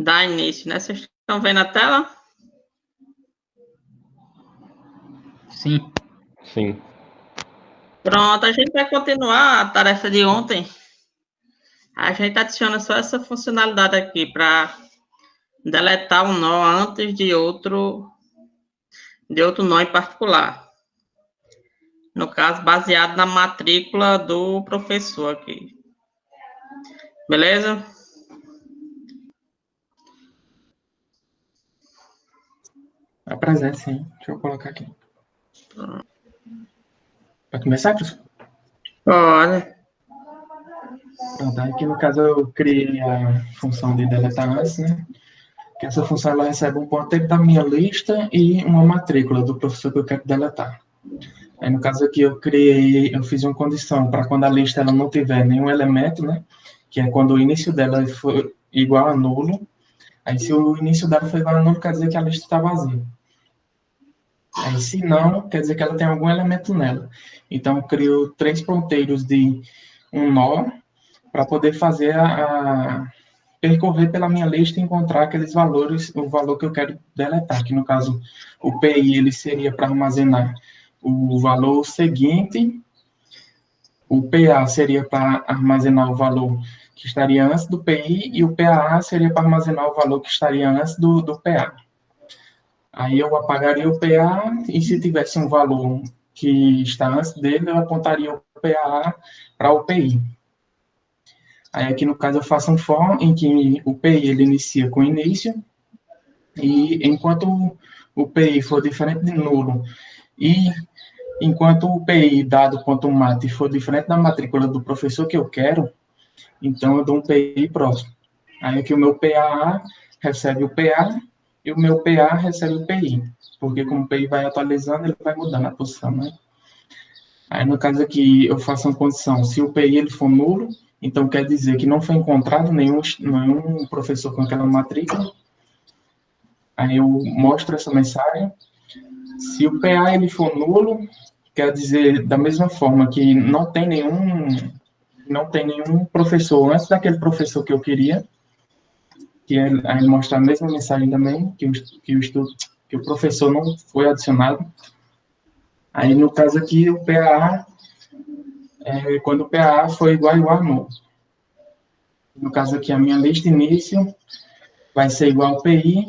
dar início, né? Vocês estão vendo a tela? Sim. Sim. Pronto, a gente vai continuar a tarefa de ontem. A gente adiciona só essa funcionalidade aqui para deletar um nó antes de outro nó em particular. No caso, baseado na matrícula do professor aqui. Beleza? Apresente, sim. Deixa eu colocar aqui. Vai começar, professor? Pode. Pronto, aqui no caso eu criei a função de deletar antes, né? Que essa função ela recebe um ponteiro da minha lista e uma matrícula do professor que eu quero deletar. Aí no caso aqui eu fiz uma condição para quando a lista ela não tiver nenhum elemento, né? Que é quando o início dela for igual a nulo. Aí se o início dela for igual a nulo, quer dizer que a lista está vazia. Aí se não, quer dizer que ela tem algum elemento nela. Então eu crio 3 ponteiros de um nó para poder fazer percorrer pela minha lista e encontrar aqueles valores, o valor que eu quero deletar, que no caso o PI ele seria para armazenar o valor seguinte, o PA seria para armazenar o valor que estaria antes do PI e o PAA seria para armazenar o valor que estaria antes do PA. Aí eu apagaria o PA e se tivesse um valor que está antes dele, eu apontaria o PAA para o PI. Aí aqui no caso eu faço um for em que o PI ele inicia com início e enquanto o PI for diferente de nulo e enquanto o PI dado.mat for diferente da matrícula do professor que eu quero, então eu dou um PI próximo. Aí aqui o meu PAA recebe o PA e o meu PA recebe o PI, porque como o PI vai atualizando, ele vai mudando a posição, né? Aí no caso aqui eu faço uma condição, se o PI ele for nulo, então quer dizer que não foi encontrado nenhum professor com aquela matrícula. Aí eu mostro essa mensagem. Se o PA ele for nulo, quer dizer da mesma forma que não tem nenhum professor antes daquele professor que eu queria, que aí mostra a mesma mensagem também, que o professor não foi adicionado. Aí no caso aqui o PA quando o PA foi igual a nulo. No caso aqui, a minha lista início vai ser igual ao PI.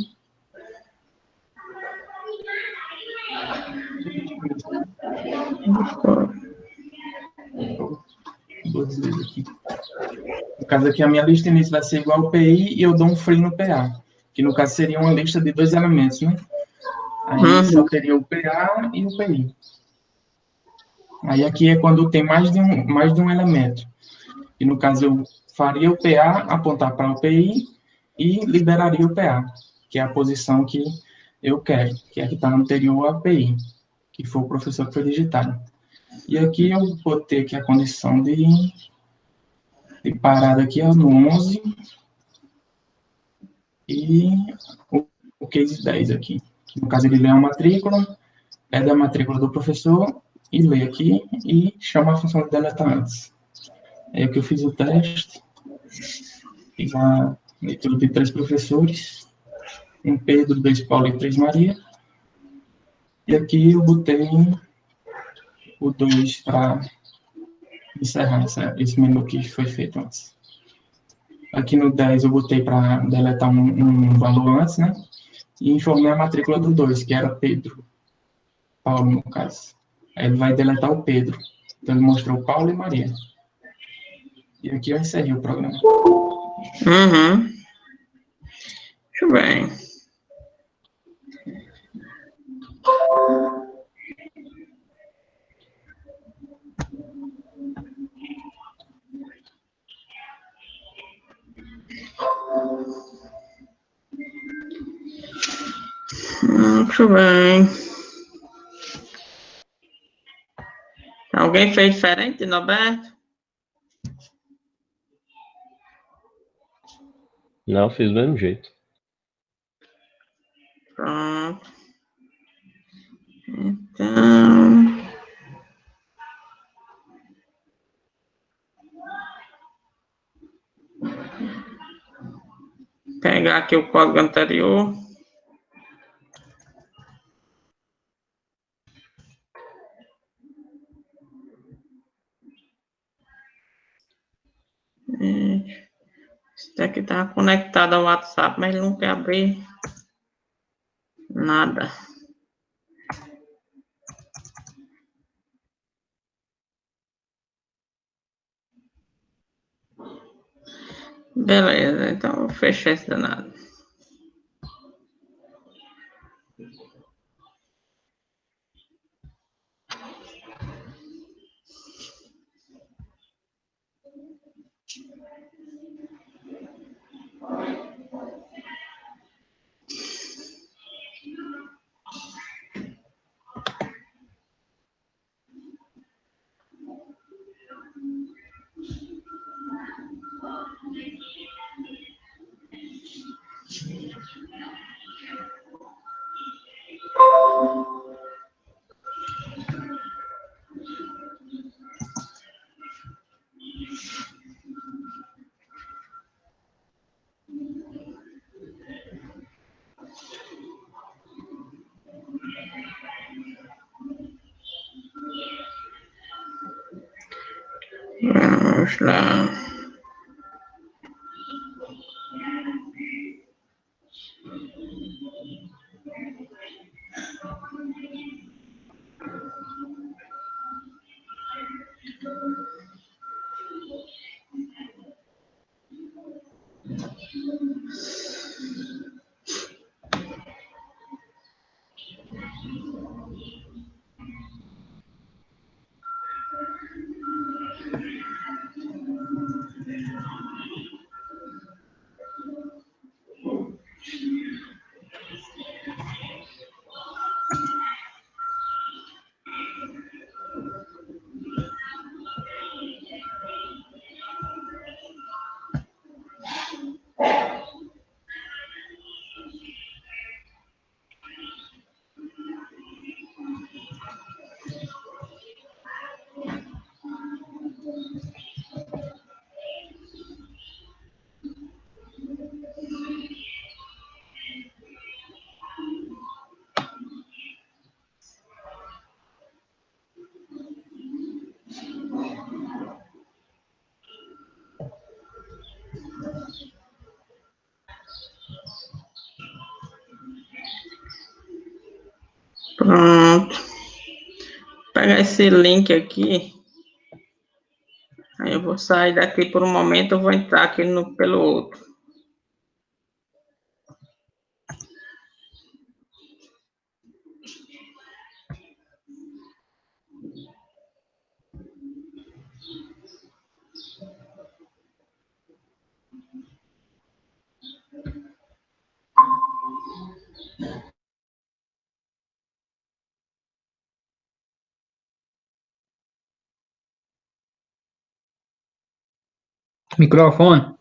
Duas vezes aqui. No caso aqui, a minha lista início vai ser igual ao PI e eu dou um free no PA, que no caso seria uma lista de 2 elementos, né? Aí só teria o PA e o PI. Aí aqui é quando tem mais de um elemento. E no caso eu faria o PA apontar para o PI e liberaria o PA, que é a posição que eu quero, que é a que está anterior ao PI, que foi o professor que foi digitado. E aqui eu botei aqui a condição de parada aqui no 11 e o case 10 aqui. No caso ele lê a matrícula, pega a matrícula do professor e lê aqui e chama a função de deletar antes. É que eu fiz o teste, fiz a leitura de 3 professores, um Pedro, 2 Paulo e 3 Maria. E aqui eu botei o 2 para encerrar esse menu que foi feito antes. Aqui no 10 eu botei para deletar um valor antes, né? E informei a matrícula do 2, que era Pedro. Paulo, no caso. Aí ele vai deletar o Pedro. Então ele mostrou Paulo e Maria. E aqui eu encerrei o programa. Muito bem. Muito bem. Alguém fez diferente, Norberto? Não, fiz do mesmo jeito. Pronto. Então... Pegar aqui o código anterior. Esse daqui está conectado ao WhatsApp, mas ele não quer abrir nada. Beleza, então eu fechei esse danado. Vamos lá. Pronto. Vou pegar esse link aqui. Aí eu vou sair daqui por um momento, eu vou entrar aqui pelo outro. Microfone.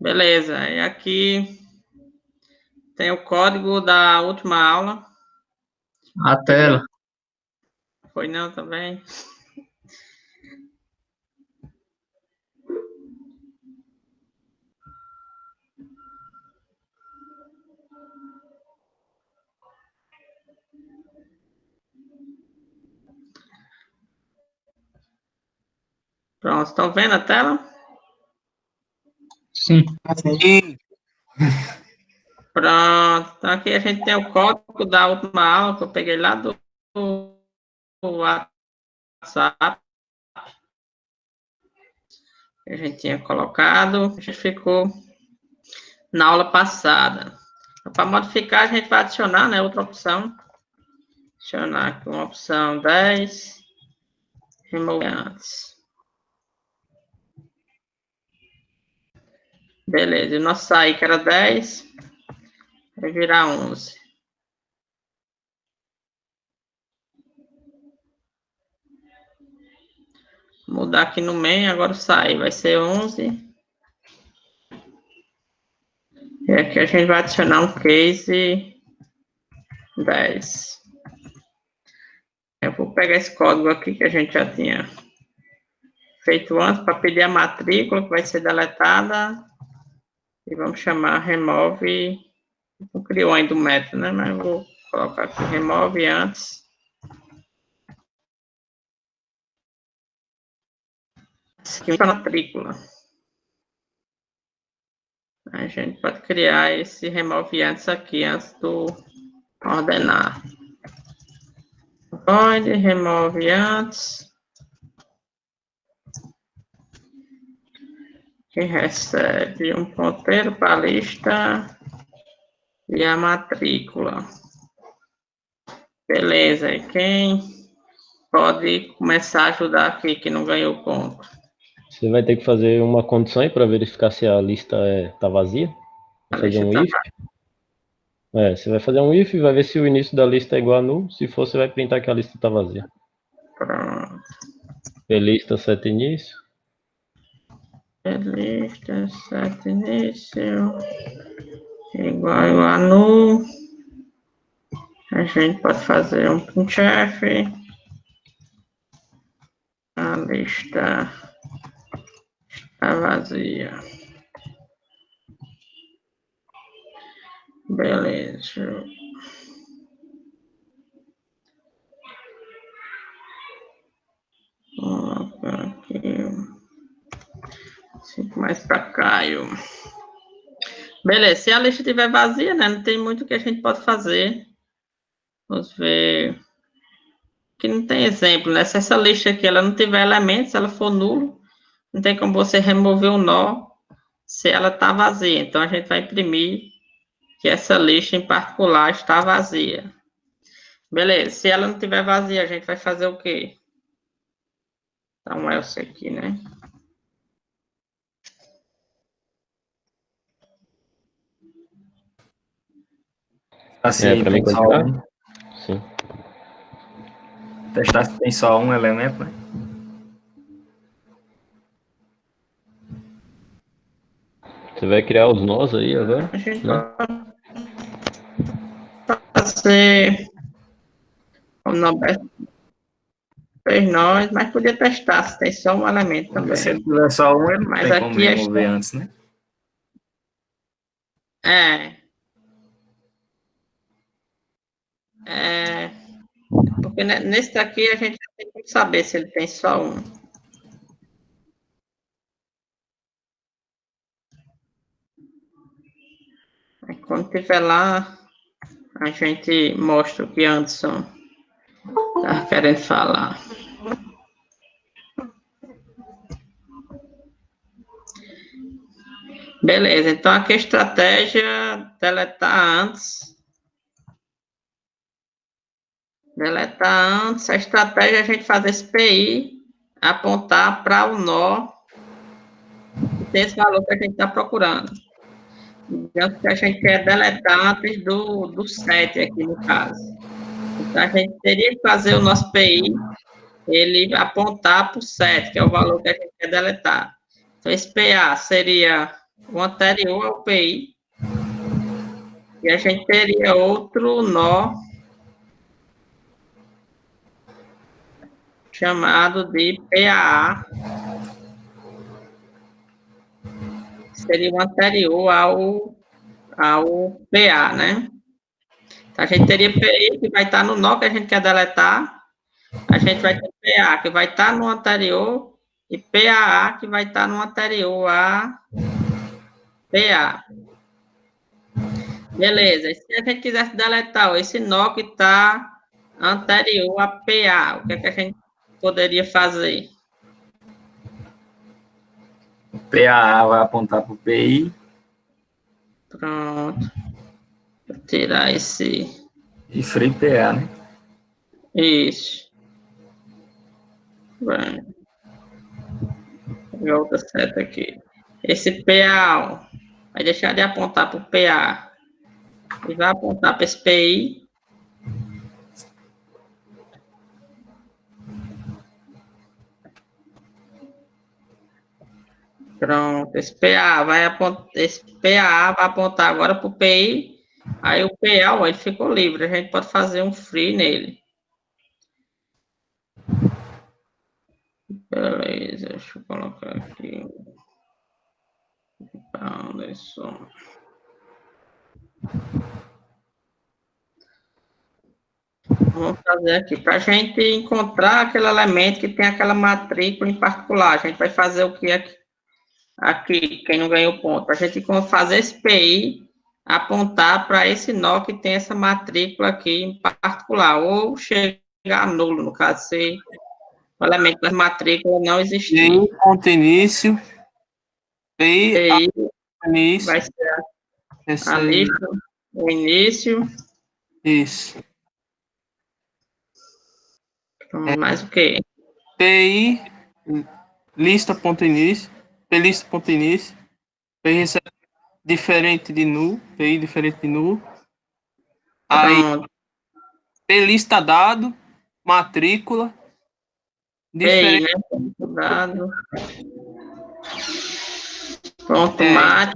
Beleza, e aqui tem o código da última aula. A tela. Foi não também? Pronto, estão vendo a tela? Sim. Assim, Pronto, então aqui a gente tem o código da última aula que eu peguei lá do WhatsApp. Que a gente tinha colocado, a gente ficou na aula passada. Então, para modificar, a gente vai adicionar, né, outra opção. Adicionar aqui uma opção 10, remover antes. Beleza, e o nosso sair que era 10, vai virar 11. Mudar aqui no meio, agora o sair vai ser 11. E aqui a gente vai adicionar um case 10. Eu vou pegar esse código aqui que a gente já tinha feito antes para pedir a matrícula que vai ser deletada. E vamos chamar remove. Não criou ainda o método, né? Mas eu vou colocar aqui remove antes. Aqui a matrícula. A gente pode criar esse remove antes aqui, antes do ordenar. Void, remove antes. Que recebe um ponteiro para a lista e a matrícula. Beleza, e quem pode começar a ajudar aqui, que não ganhou ponto? Você vai ter que fazer uma condição aí para verificar se a lista tá vazia. Vai fazer um if. Você vai fazer um if, vai ver se o início da lista é igual a null. Se for, você vai printar que a lista está vazia. Pronto. Lista set início. Lista set início. Igual a null. A gente pode fazer um printf. A lista está vazia. Beleza. Vou colocar aqui. 5 mais para Caio. Beleza, se a lista estiver vazia, né? Não tem muito que a gente pode fazer. Vamos ver. Que não tem exemplo, né? Se essa lista aqui ela não tiver elementos, se ela for nulo, não tem como você remover o nó se ela está vazia. Então, a gente vai imprimir que essa lista em particular está vazia. Beleza, se ela não tiver vazia, a gente vai fazer o quê? Dá um else aqui, né? Assim, Para mim tem só continuar? um. Sim. Testar se tem só um elemento, né? Você vai criar os nós aí agora? A gente Né? vai fazer o nome fez nós, mas podia testar se tem só um elemento também. Se ele tiver só um, ele não Mas tem como aqui remover antes, né? Porque nesse daqui a gente tem que saber se ele tem só um. Aí, quando tiver lá, a gente mostra o que Anderson está querendo falar. Beleza, então aqui a estratégia deletar antes. Deletar antes, a estratégia é a gente fazer esse PI apontar para o nó que tem esse valor que a gente está procurando. Digamos que a gente quer deletar antes do 7 aqui no caso. Então, a gente teria que fazer o nosso PI, ele apontar para o 7, que é o valor que a gente quer deletar. Então, esse PA seria o anterior ao PI, e a gente teria outro nó chamado de PAA, que seria o anterior ao PA, né? Então, a gente teria PI, que vai estar no nó que a gente quer deletar, a gente vai ter PA, que vai estar no anterior, e PAA, que vai estar no anterior a PA. Beleza, e se a gente quisesse deletar esse nó que está anterior a PA, o que é que a gente poderia fazer? PAA vai apontar para o PI. Pronto. Vou tirar esse... E free PA, né? Isso. Vai. Pegar outra seta aqui. Esse PA vai deixar de apontar para o PA e vai apontar para esse PI. Pronto, esse PA vai apontar agora para o PI. Aí o PA, ó, ele ficou livre. A gente pode fazer um free nele. Beleza, deixa eu colocar aqui. Anderson. Vamos fazer aqui. Para a gente encontrar aquele elemento que tem aquela matrícula em particular, a gente vai fazer o que aqui, quem não ganhou ponto? Para a gente fazer esse PI apontar para esse nó que tem essa matrícula aqui em particular, ou chegar nulo, no caso, se o elemento da matrícula não existir. PI ponto início. PI início. Vai ser a Recebe. lista, o início. Isso. Mais o quê? PI lista ponto início. P lista ponto início. PI recebe diferente de nulo. PI diferente de nulo. Aí, Pronto. P lista dado. Matrícula. PI, Diferente. né? Dado. Ponto mate.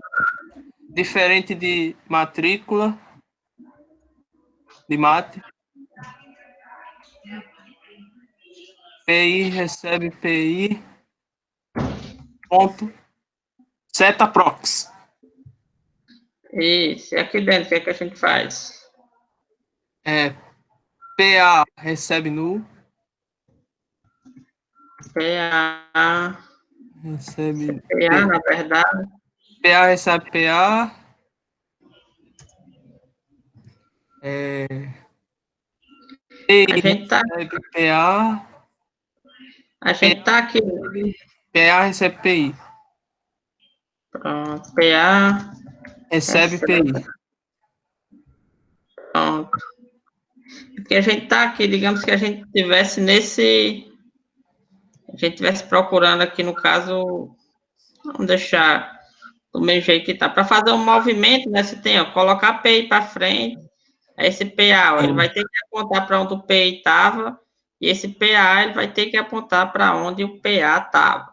Diferente de matrícula. De mate. PI recebe PI. Ponto. Seta prox. Isso. E aqui dentro, o que é que a gente faz? PA recebe nulo. PA. Recebe PA, na verdade. PA recebe PA. A gente tá, Recebe PA. a gente tá aqui. PA recebe PI. Pronto. PA. Recebe PI. Pronto. Porque a gente tá aqui, digamos que a gente tivesse nesse. A gente tivesse procurando aqui, no caso, vamos deixar do mesmo jeito que tá. Para fazer um movimento, né? Você tem, ó, colocar a PI para frente, esse PA, ó, ele vai ter que apontar para onde o PI estava, e esse PA ele vai ter que apontar para onde o PA estava.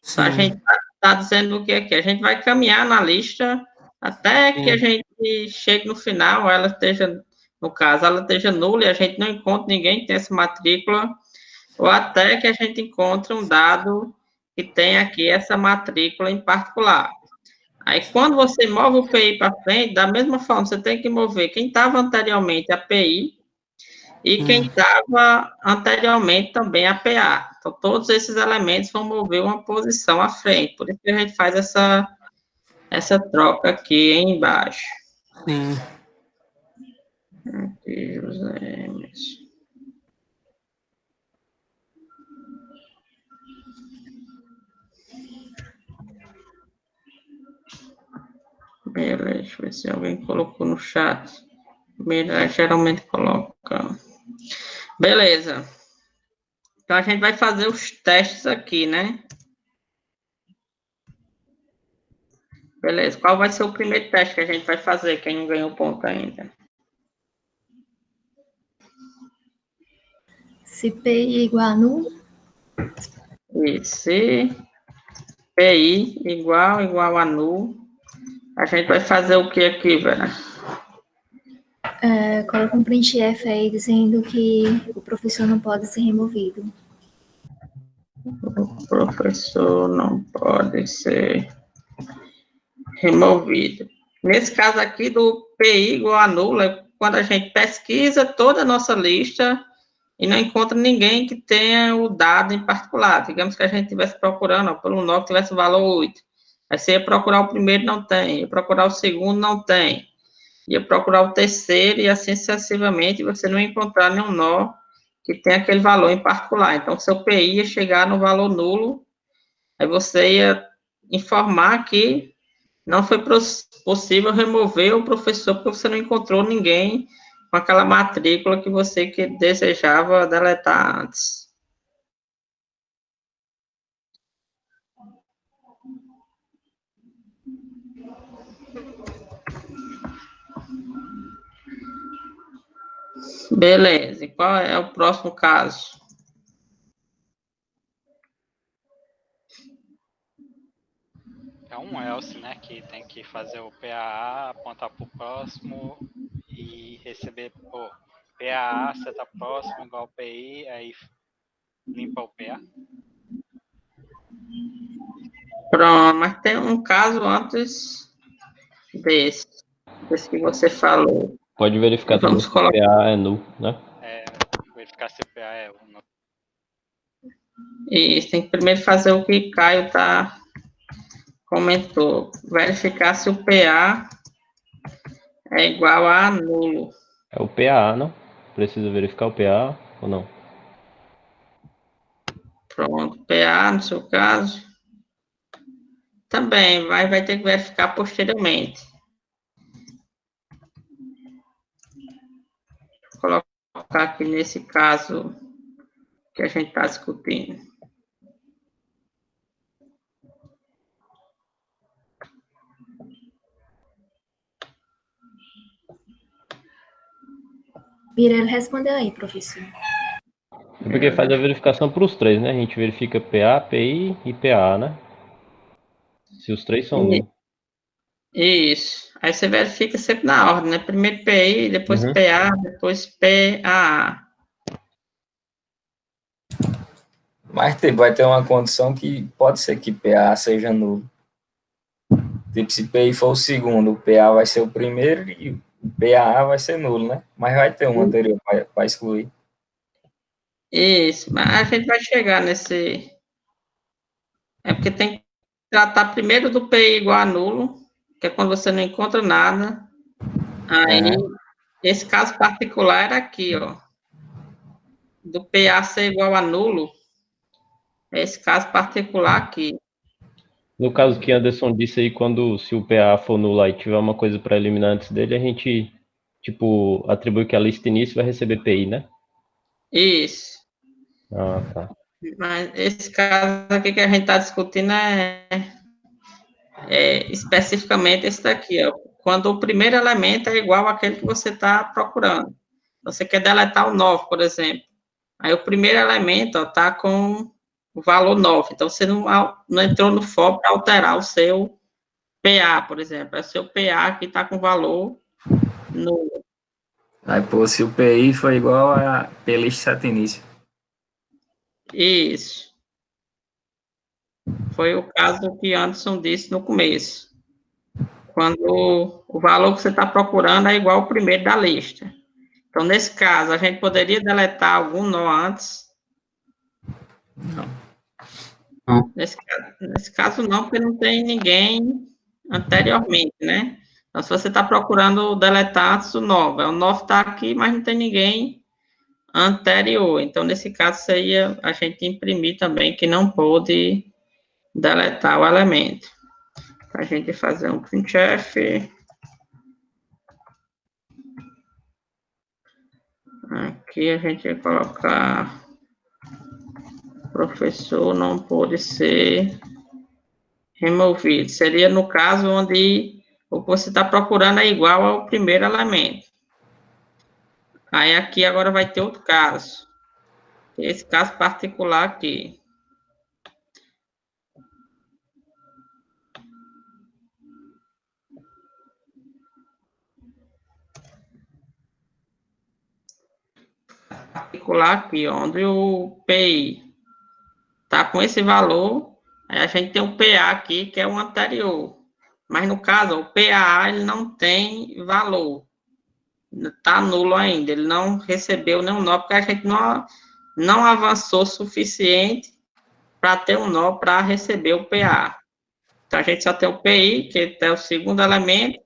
Então, a gente está dizendo o que aqui? A gente vai caminhar na lista até que a gente chegue no final, ela esteja, no caso, ela esteja nula e a gente não encontra ninguém que tenha essa matrícula, ou até que a gente encontre um dado que tem aqui essa matrícula em particular. Aí, quando você move o PI para frente, da mesma forma, você tem que mover quem estava anteriormente a PI e quem estava anteriormente também a PA. Então, todos esses elementos vão mover uma posição à frente. Por isso que a gente faz essa troca aqui embaixo. Sim. Aqui, José Emerson. Beleza, deixa eu ver se alguém colocou no chat. Beleza, geralmente coloca. Beleza. Então, a gente vai fazer os testes aqui, né? Beleza. Qual vai ser o primeiro teste que a gente vai fazer? Quem não ganhou ponto ainda? Se PI igual a nulo. E se PI igual a nulo, a gente vai fazer o que aqui, Vera? Coloca um printf aí dizendo que o professor não pode ser removido. O professor não pode ser removido. Nesse caso aqui do PI igual a nulo, é quando a gente pesquisa toda a nossa lista e não encontra ninguém que tenha o dado em particular. Digamos que a gente estivesse procurando, ó, pelo nó que tivesse o valor 8. Aí você ia procurar o primeiro, não tem. Ia procurar o segundo, não tem. Ia procurar o terceiro e assim sucessivamente, você não ia encontrar nenhum nó que tenha aquele valor em particular. Então, seu PI ia chegar no valor nulo, aí você ia informar que não foi possível remover o professor porque você não encontrou ninguém com aquela matrícula que você desejava deletar antes. Beleza, e qual é o próximo caso? É um else, né? Que tem que fazer o PAA, apontar para o próximo e receber o PAA, seta próximo, igual PI, aí limpa o PA. Pronto, mas tem um caso antes desse que você falou. Pode verificar também Vamos se o colocar. PA é nulo, né? Verificar se o PA é 1. Isso, tem que primeiro fazer o que Caio comentou. Verificar se o PA é igual a nulo. É o PA, não? Precisa verificar o PA ou não? Pronto, PA no seu caso. Também vai ter que verificar posteriormente. Vou colocar aqui nesse caso que a gente está discutindo. Mirella respondeu aí, professor. É porque faz a verificação para os três, né? A gente verifica PA, PI e PA, né? Se os três são nulos. Isso. Aí você verifica sempre na ordem, né? Primeiro PI, depois Uhum. PA, depois PAA. Mas vai ter uma condição que pode ser que PA seja nulo. Tipo, se PI for o segundo, o PA vai ser o primeiro e o PAA vai ser nulo, né? Mas vai ter um anterior para excluir. Isso, mas a gente vai chegar nesse... É porque tem que tratar primeiro do PI igual a nulo, que é quando você não encontra nada. Aí, esse caso particular era aqui, ó. Do PA ser igual a nulo. É esse caso particular aqui. No caso que Anderson disse aí, se o PA for nulo e tiver uma coisa para eliminar antes dele, a gente, tipo, atribui que a lista início vai receber PI, né? Isso. Ah, tá. Mas esse caso aqui que a gente está discutindo é especificamente esse daqui, ó. Quando o primeiro elemento é igual àquele que você está procurando. Você quer deletar o 9, por exemplo. Aí o primeiro elemento está com o valor 9. Então, você não entrou no for para alterar o seu PA, por exemplo. É o seu PA que está com valor nulo. Aí, pô, se o PI for igual a plista 7 início. Isso. Foi o caso que Anderson disse no começo. Quando o valor que você está procurando é igual ao primeiro da lista. Então, nesse caso, a gente poderia deletar algum nó antes? Não. Nesse caso, não, porque não tem ninguém anteriormente, né? Então, se você está procurando deletar antes do 9, o 9 está aqui, mas não tem ninguém anterior. Então, nesse caso, seria a gente imprimir também que não pôde deletar o elemento. Para a gente fazer um printf. Aqui a gente vai colocar professor não pode ser removido. Seria no caso onde o que você está procurando é igual ao primeiro elemento. Aí aqui agora vai ter outro caso. Esse caso particular aqui. Particular aqui, onde o PI está com esse valor, aí a gente tem o PA aqui, que é o anterior. Mas no caso, o PA ele não tem valor. Está nulo ainda, ele não recebeu nenhum nó, porque a gente não avançou o suficiente para ter um nó para receber o PA. Então, a gente só tem o PI, que é o segundo elemento,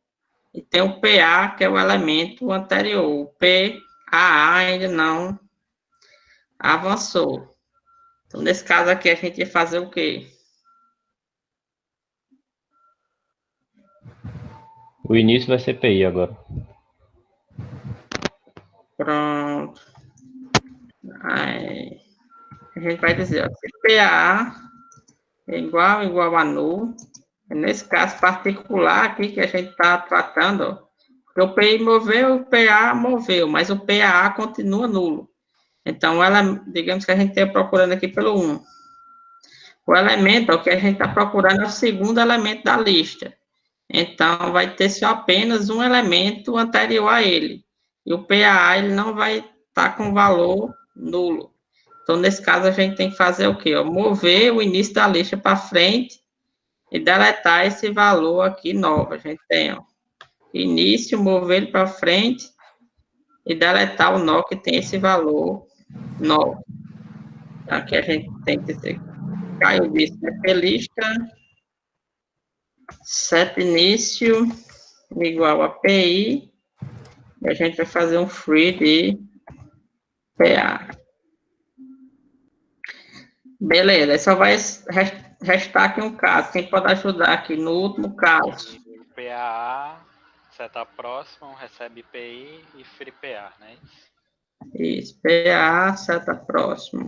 e tem o PA, que é o elemento anterior. O PAA ainda não avançou. Então, nesse caso aqui, a gente ia fazer o quê? O início vai ser PI agora. Pronto. Aí, a gente vai dizer, ó, se PA é igual a nulo, nesse caso particular aqui que a gente está tratando, ó, porque o PI moveu, o PA moveu, mas o PA continua nulo. Então, digamos que a gente está procurando aqui pelo 1. O elemento, o que a gente está procurando é o segundo elemento da lista. Então, vai ter só apenas um elemento anterior a ele. E o PA, ele não vai estar com valor nulo. Então, nesse caso, a gente tem que fazer o quê? Mover o início da lista para frente e deletar esse valor aqui novo. A gente tem, ó, início, mover ele para frente e deletar o nó que tem esse valor novo. Aqui a gente tem que dizer, Caio disse, lista, set início igual a PI, e a gente vai fazer um free de PA. Beleza, aí só vai restar aqui um caso. Quem pode ajudar aqui no último caso? O PAA, seta próximo, recebe PI e free PA, né? Isso, PA, seta próximo,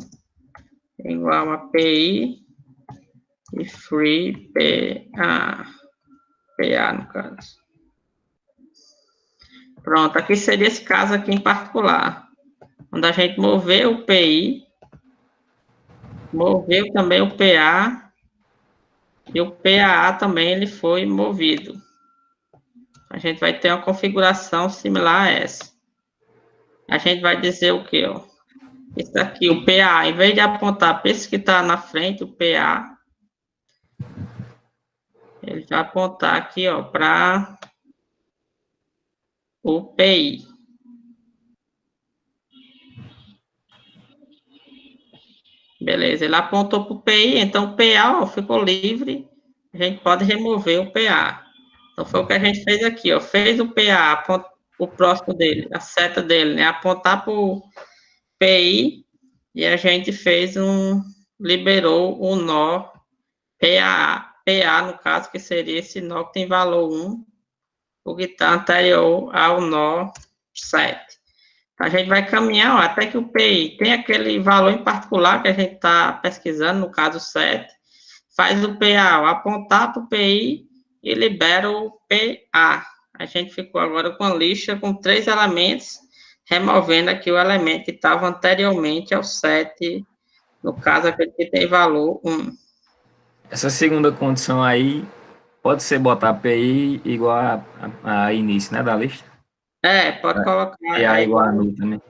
igual a PI e free PA. PA, no caso. Pronto, aqui seria esse caso aqui em particular, onde a gente moveu o PI, moveu também o PA, e o PAA também ele foi movido. A gente vai ter uma configuração similar a essa. A gente vai dizer o quê? Ó? Isso aqui, o PA, em vez de apontar para esse que está na frente, o PA, ele vai apontar aqui, ó, para o PI. Beleza, ele apontou para o PI, então o PA, ó, ficou livre, a gente pode remover o PA. Então, foi o que a gente fez aqui, ó, fez o PA, o próximo dele, a seta dele, né, apontar para o PI, e a gente liberou o nó PA, no caso, que seria esse nó que tem valor 1, o que está anterior ao nó 7. A gente vai caminhar, ó, até que o PI tem aquele valor em particular que a gente está pesquisando, no caso 7, faz o PA, ó, apontar para o PI e libera o PA. A gente ficou agora com a lista com 3 elementos, removendo aqui o elemento que estava anteriormente ao 7, no caso, aquele que tem valor 1. Essa segunda condição aí pode ser botar PI igual a início, né, da lista? Pode colocar. PA igual a null também.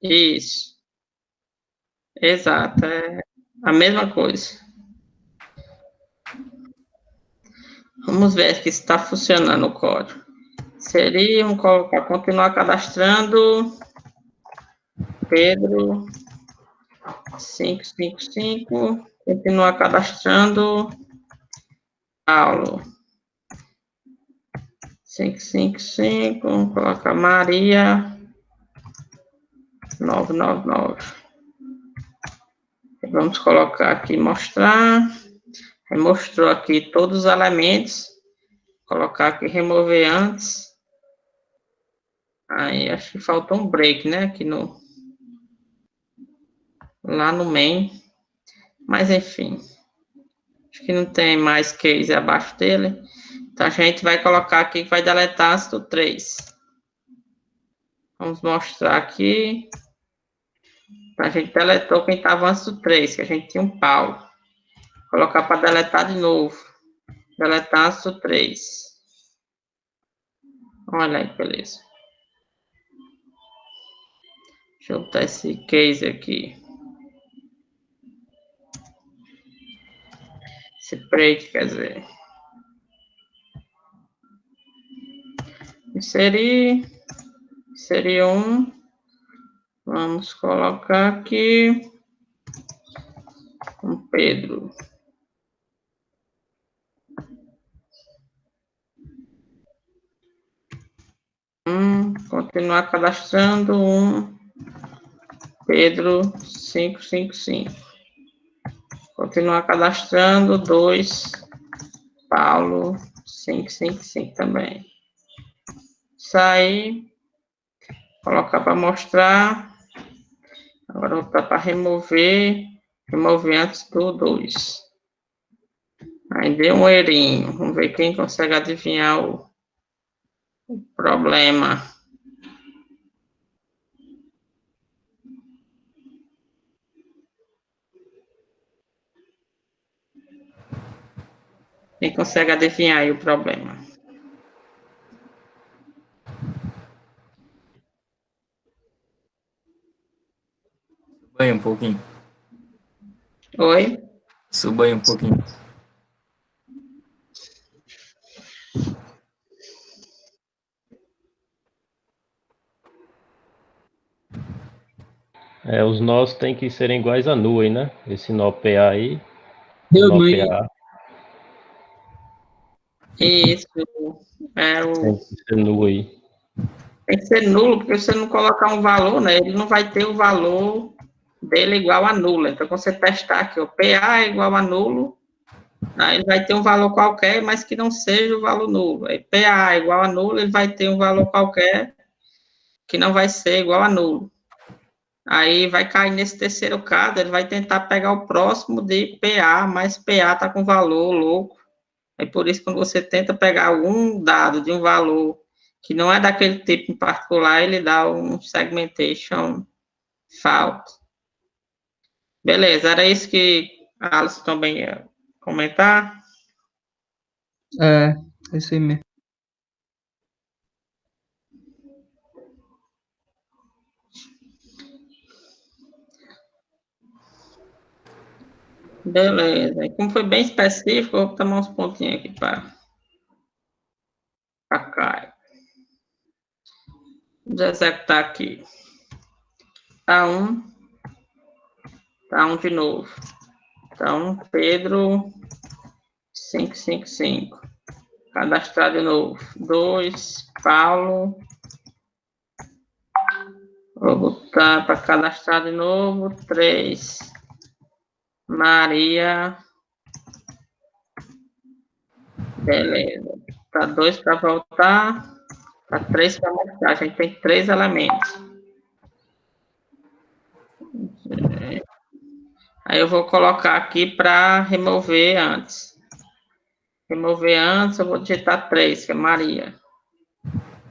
Isso. Exato, é a mesma coisa. Vamos ver aqui se está funcionando o código. Seria, vamos colocar, continuar cadastrando Pedro 555, continuar cadastrando Paulo 555, vamos colocar Maria 999. Vamos colocar aqui, mostrar. Mostrou aqui todos os elementos. Colocar aqui, remover antes. Aí, acho que faltou um break, né? Aqui lá no main. Mas, enfim. Acho que não tem mais case abaixo dele. Então, a gente vai colocar aqui que vai deletar antes do 3. Vamos mostrar aqui. A gente deletou quem estava antes do 3, que a gente tinha um Paulo. Colocar para deletar de novo. Deletar antes do 3. Olha aí, beleza. Deixa eu botar esse case aqui. Esse break, quer dizer. Seria um. Vamos colocar aqui. Um Pedro. Continuar cadastrando Pedro 555. Continuar cadastrando 2 Paulo 555 também. Sair. Colocar para mostrar. Agora vou botar para remover. Remover antes do 2. Aí deu um errinho. Vamos ver quem consegue adivinhar o problema. Quem consegue adivinhar aí o problema? Suba aí um pouquinho. Oi? Suba aí um pouquinho. Os nós têm que serem iguais a nu aí, né? Esse nó PA aí, o Deu nó meio. PA Isso, tem que ser nu aí. tem que ser nulo, porque se você não colocar um valor, né, ele não vai ter o valor dele igual a nulo. Então, quando você testar aqui, o PA é igual a nulo, aí ele vai ter um valor qualquer, mas que não seja o valor nulo. Aí, PA é igual a nulo, ele vai ter um valor qualquer que não vai ser igual a nulo. Aí vai cair nesse terceiro caso, ele vai tentar pegar o próximo de PA, mas PA está com valor louco. É por isso que quando você tenta pegar algum dado de um valor que não é daquele tipo em particular, ele dá um segmentation fault. Beleza, era isso que a Alice também ia comentar. É isso aí mesmo. Beleza, e como foi bem específico, eu vou tomar uns pontinhos aqui para cá. Vamos executar aqui. Tá um de novo. Então, Pedro 555. Cadastrar de novo. 2, Paulo. Vou botar para cadastrar de novo. 3, Maria. Beleza. Tá 2 para voltar. Tá 3 para mostrar. A gente tem 3 elementos. Aí eu vou colocar aqui para remover antes. Remover antes, eu vou digitar 3, que é Maria.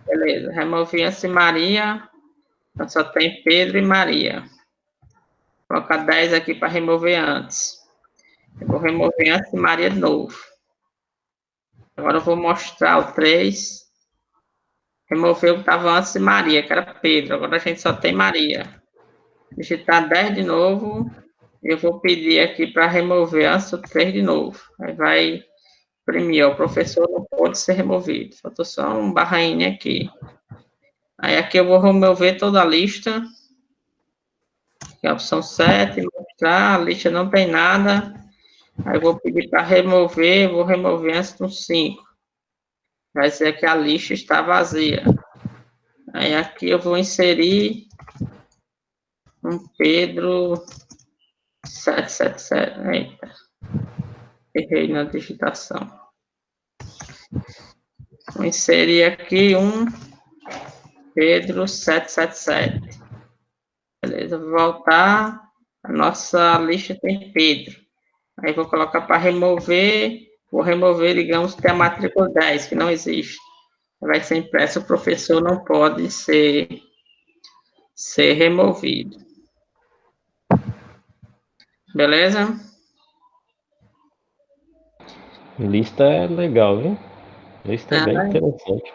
Beleza. Remover antes de Maria. Então só tem Pedro e Maria. Vou colocar 10 aqui para remover antes. Eu vou remover antes de Maria de novo. Agora eu vou mostrar o 3. Remover o que estava antes de Maria, que era Pedro. Agora a gente só tem Maria. Digitar 10 de novo. Eu vou pedir aqui para remover antes o 3 de novo. Aí vai imprimir. O professor não pode ser removido. Faltou só um barrainha aqui. Aí aqui eu vou remover toda a lista. Aqui a opção 7, mostrar. A lista não tem nada. Aí eu vou pedir para remover. Vou remover antes do 5. Vai dizer que a lista está vazia. Aí aqui eu vou inserir um Pedro 777. Eita. Errei na digitação. Vou inserir aqui um Pedro 777. Beleza, vou voltar. A nossa lista tem Pedro. Aí vou colocar para remover. Vou remover, digamos, que é a matrícula 10, que não existe. Vai ser impresso, o professor não pode ser removido. Beleza? Lista é legal, viu? Lista é bem interessante.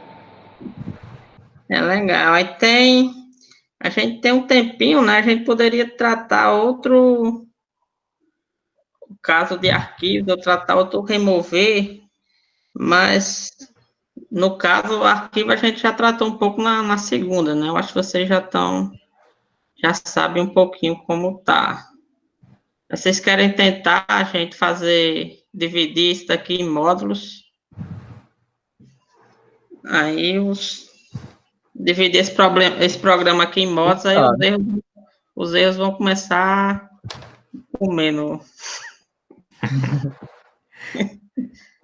É legal. Aí a gente tem um tempinho, né? A gente poderia tratar outro caso de arquivo, ou tratar outro remover, mas no caso, o arquivo a gente já tratou um pouco na segunda, né? Eu acho que vocês já sabem um pouquinho como tá. Vocês querem tentar a gente dividir isso daqui em módulos? Aí dividir esse programa aqui em módulos, aí os erros vão começar comendo.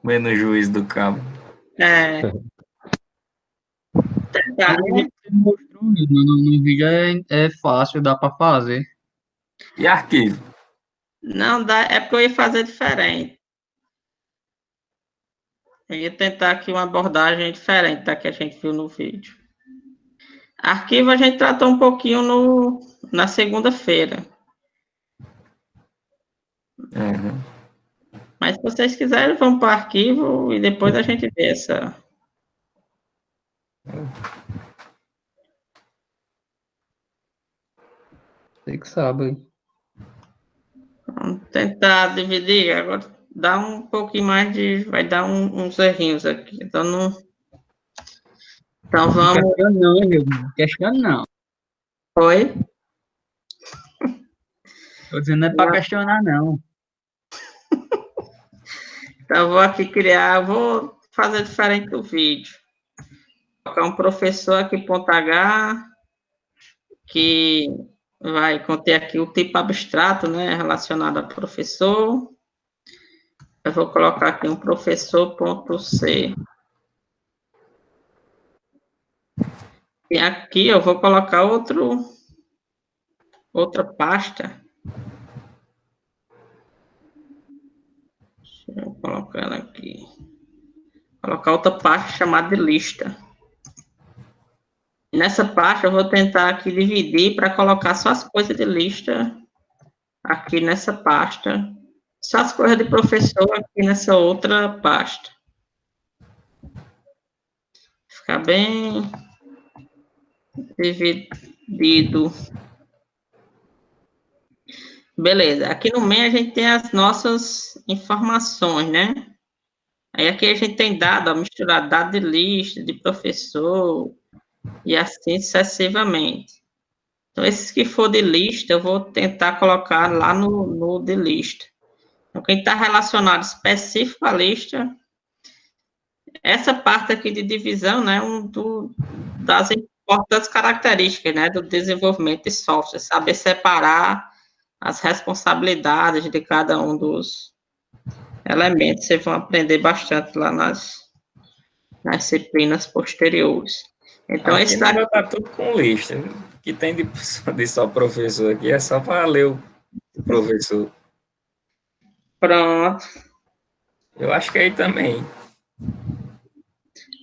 Menos juiz do cabo. No vídeo é fácil, dá para fazer. E arquivo? Não dá, é porque eu ia fazer diferente. Eu ia tentar aqui uma abordagem diferente da que a gente viu no vídeo. Arquivo a gente tratou um pouquinho na segunda-feira. Uhum. Mas se vocês quiserem, vamos para o arquivo e depois a gente vê essa. Você que sabe. Vamos tentar dividir. Agora dá um pouquinho mais de. Vai dar uns errinhos aqui. Então não. Então vamos. Questionando não, hein, meu? Questionando não. Oi? Tô dizendo não é para questionar, não. Então, eu vou aqui criar, vou fazer diferente do vídeo. Vou colocar um professor aqui, ponto H, que vai conter aqui o tipo abstrato, né, relacionado a professor. Eu vou colocar aqui um professor, ponto C. E aqui eu vou colocar outra pasta. Deixa eu colocar ela aqui. Colocar outra pasta chamada de lista. E nessa pasta eu vou tentar aqui dividir para colocar só as coisas de lista aqui nessa pasta. Só as coisas de professor aqui nessa outra pasta. Ficar bem dividido. Beleza. Aqui no meio a gente tem as nossas informações, né? Aí aqui a gente tem dado, ó, misturado dado de lista, de professor, e assim sucessivamente. Então, esses que for de lista, eu vou tentar colocar lá no de lista. Então, quem está relacionado específico à lista, essa parte aqui de divisão, né, das importantes características, né, do desenvolvimento de software, saber separar as responsabilidades de cada um dos elementos. Vocês vão aprender bastante lá nas disciplinas posteriores. Então, Aqui esse não daqui... vai estar tudo com lista. O que tem de só professor aqui é só para ler o professor. Pronto. Eu acho que aí também.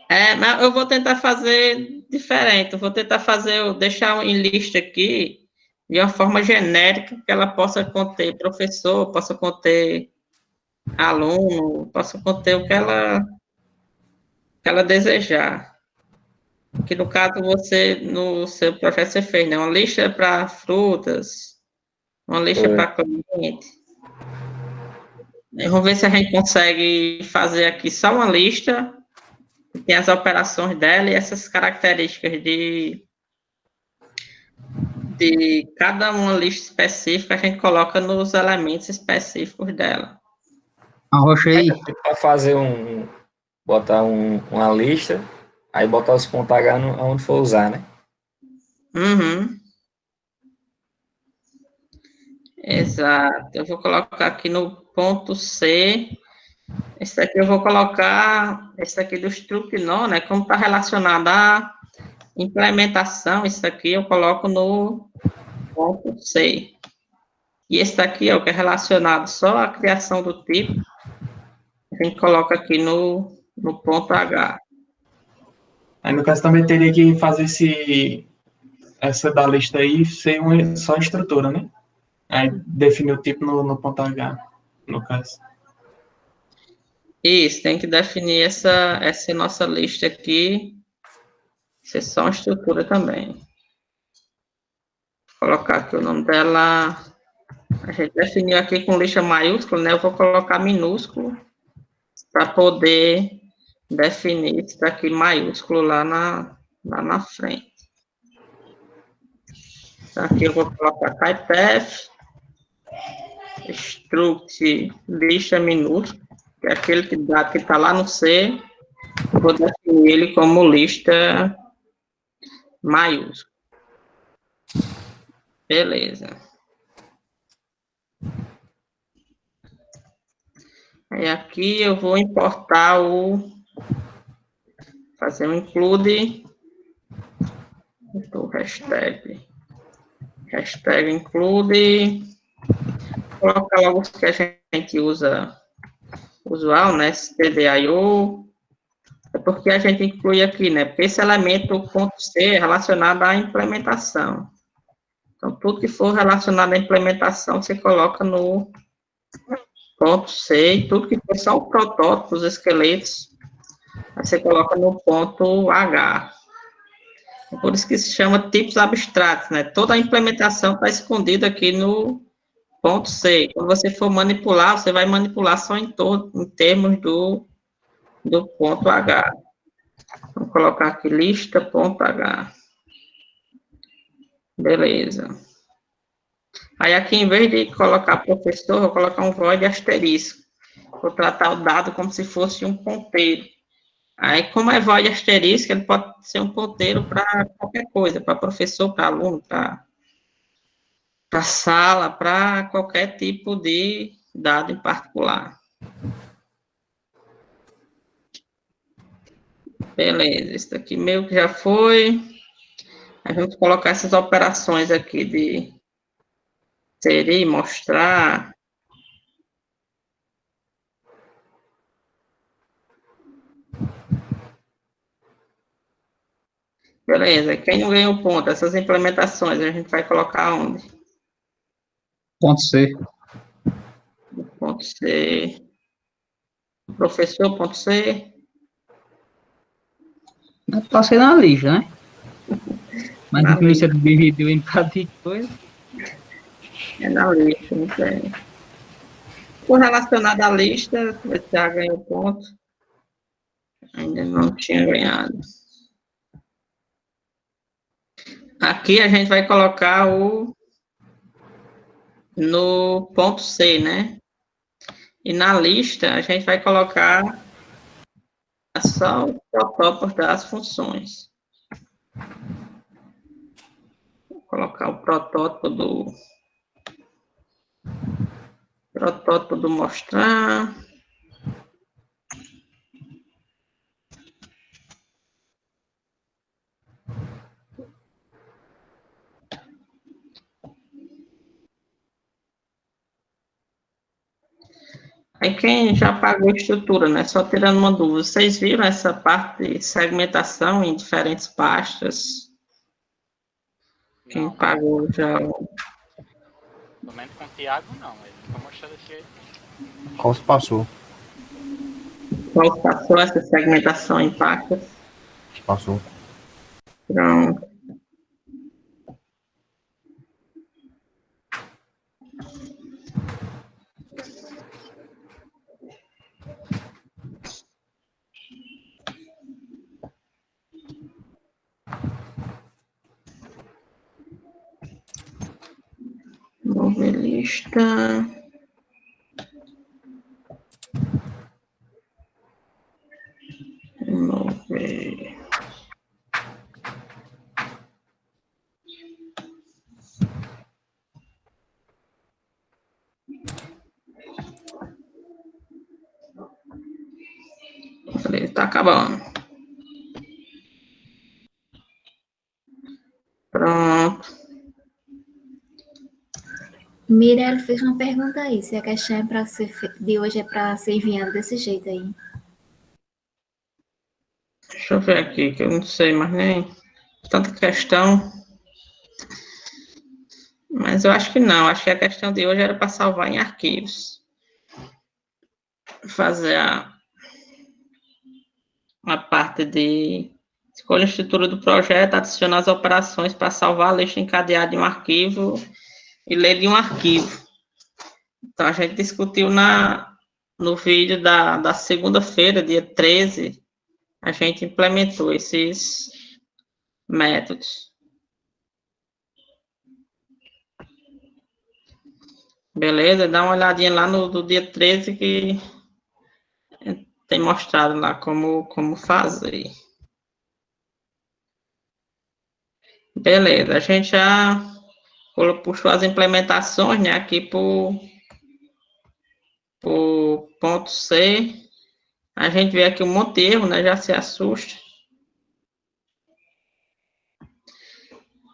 Mas eu vou tentar fazer diferente. Eu vou tentar deixar em lista aqui de uma forma genérica, que ela possa conter professor, possa conter aluno, possa conter o que ela desejar. Que no caso no seu projeto você fez, né? Uma lista para frutas, uma lista para cliente. Vamos ver se a gente consegue fazer aqui só uma lista, que tem as operações dela e essas características de cada uma lista específica, a gente coloca nos elementos específicos dela. Arrocha aí. Para fazer botar uma lista, aí botar os pontos H onde for usar, né? Uhum. Exato. Eu vou colocar aqui no ponto C. Esse aqui eu vou colocar, esse aqui do struct nó, né? Como está relacionado à implementação, isso aqui eu coloco no ponto C. E esse daqui, ó, que é relacionado só à criação do tipo, a gente coloca aqui no ponto H. Aí, no caso, também teria que fazer essa da lista aí ser só estrutura, né? Aí definir o tipo no ponto H, no caso. Isso, tem que definir essa nossa lista aqui, ser só uma estrutura também. Vou colocar aqui o nome dela, a gente definiu aqui com lista maiúscula, né? Eu vou colocar minúsculo, para poder definir isso daqui maiúsculo lá na frente. Então, aqui eu vou colocar typef, struct lista minúsculo, que é aquele que está lá no C, eu vou definir ele como lista maiúsculo. Beleza. Aí aqui eu vou importar fazer um include do hashtag include, colocar logo os que a gente usa usual, né, stdio, é porque a gente inclui aqui, né, porque esse elemento ponto C é relacionado à implementação. Então, tudo que for relacionado à implementação, você coloca no ponto C, e tudo que for só o protótipo, os esqueletos, você coloca no ponto H. Por isso que se chama tipos abstratos, né? Toda a implementação está escondida aqui no ponto C. Quando você for manipular, você vai manipular só em termos do ponto H. Vou colocar aqui lista.h. Beleza. Aí aqui, em vez de colocar professor, eu vou colocar um void asterisco. Vou tratar o dado como se fosse um ponteiro. Aí, como é void asterisco, ele pode ser um ponteiro para qualquer coisa, para professor, para aluno, para sala, para qualquer tipo de dado em particular. Beleza, isso aqui meio que já foi. A gente colocar essas operações aqui de inserir, mostrar. Beleza, quem não ganhou ponto? Essas implementações a gente vai colocar onde? Ponto C. Ponto C. Professor, ponto C. Eu passei na lista, né? Mas Na a lista dividiu em cada coisa. É na lista, não tem. Por relacionado à lista, você já ganhou ponto. Ainda não tinha ganhado. Aqui a gente vai colocar no ponto C, né? E na lista a gente vai colocar só os protótipos das funções. Vou colocar o protótipo do mostrar. Aí quem já pagou a estrutura, né? Só tirando uma dúvida, vocês viram essa parte de segmentação em diferentes pastas? Quem Não, pagou já. pelo menos com o Thiago não, ele nunca mostrou desse jeito. Qual se passou? Qual passou essa segmentação em pastas? Passou. Pronto. Novelista. Novel. Tá acabando. Pronto. Mirelle fez uma pergunta aí, se a questão é para ser de hoje é para ser enviada desse jeito aí. Deixa eu ver aqui, que eu não sei mais nem tanta questão. Mas eu acho que não. Acho que a questão de hoje era para salvar em arquivos. Fazer a parte de escolha a estrutura do projeto, adicionar as operações para salvar a lista encadeada em um arquivo e ler em um arquivo. Então, a gente discutiu no vídeo da segunda-feira, dia 13, a gente implementou esses métodos. Beleza? Dá uma olhadinha lá do dia 13 que tem mostrado lá como fazer. Beleza, a gente já puxou as implementações, né, aqui por ponto C. A gente vê aqui um monte de erro, né, já se assusta.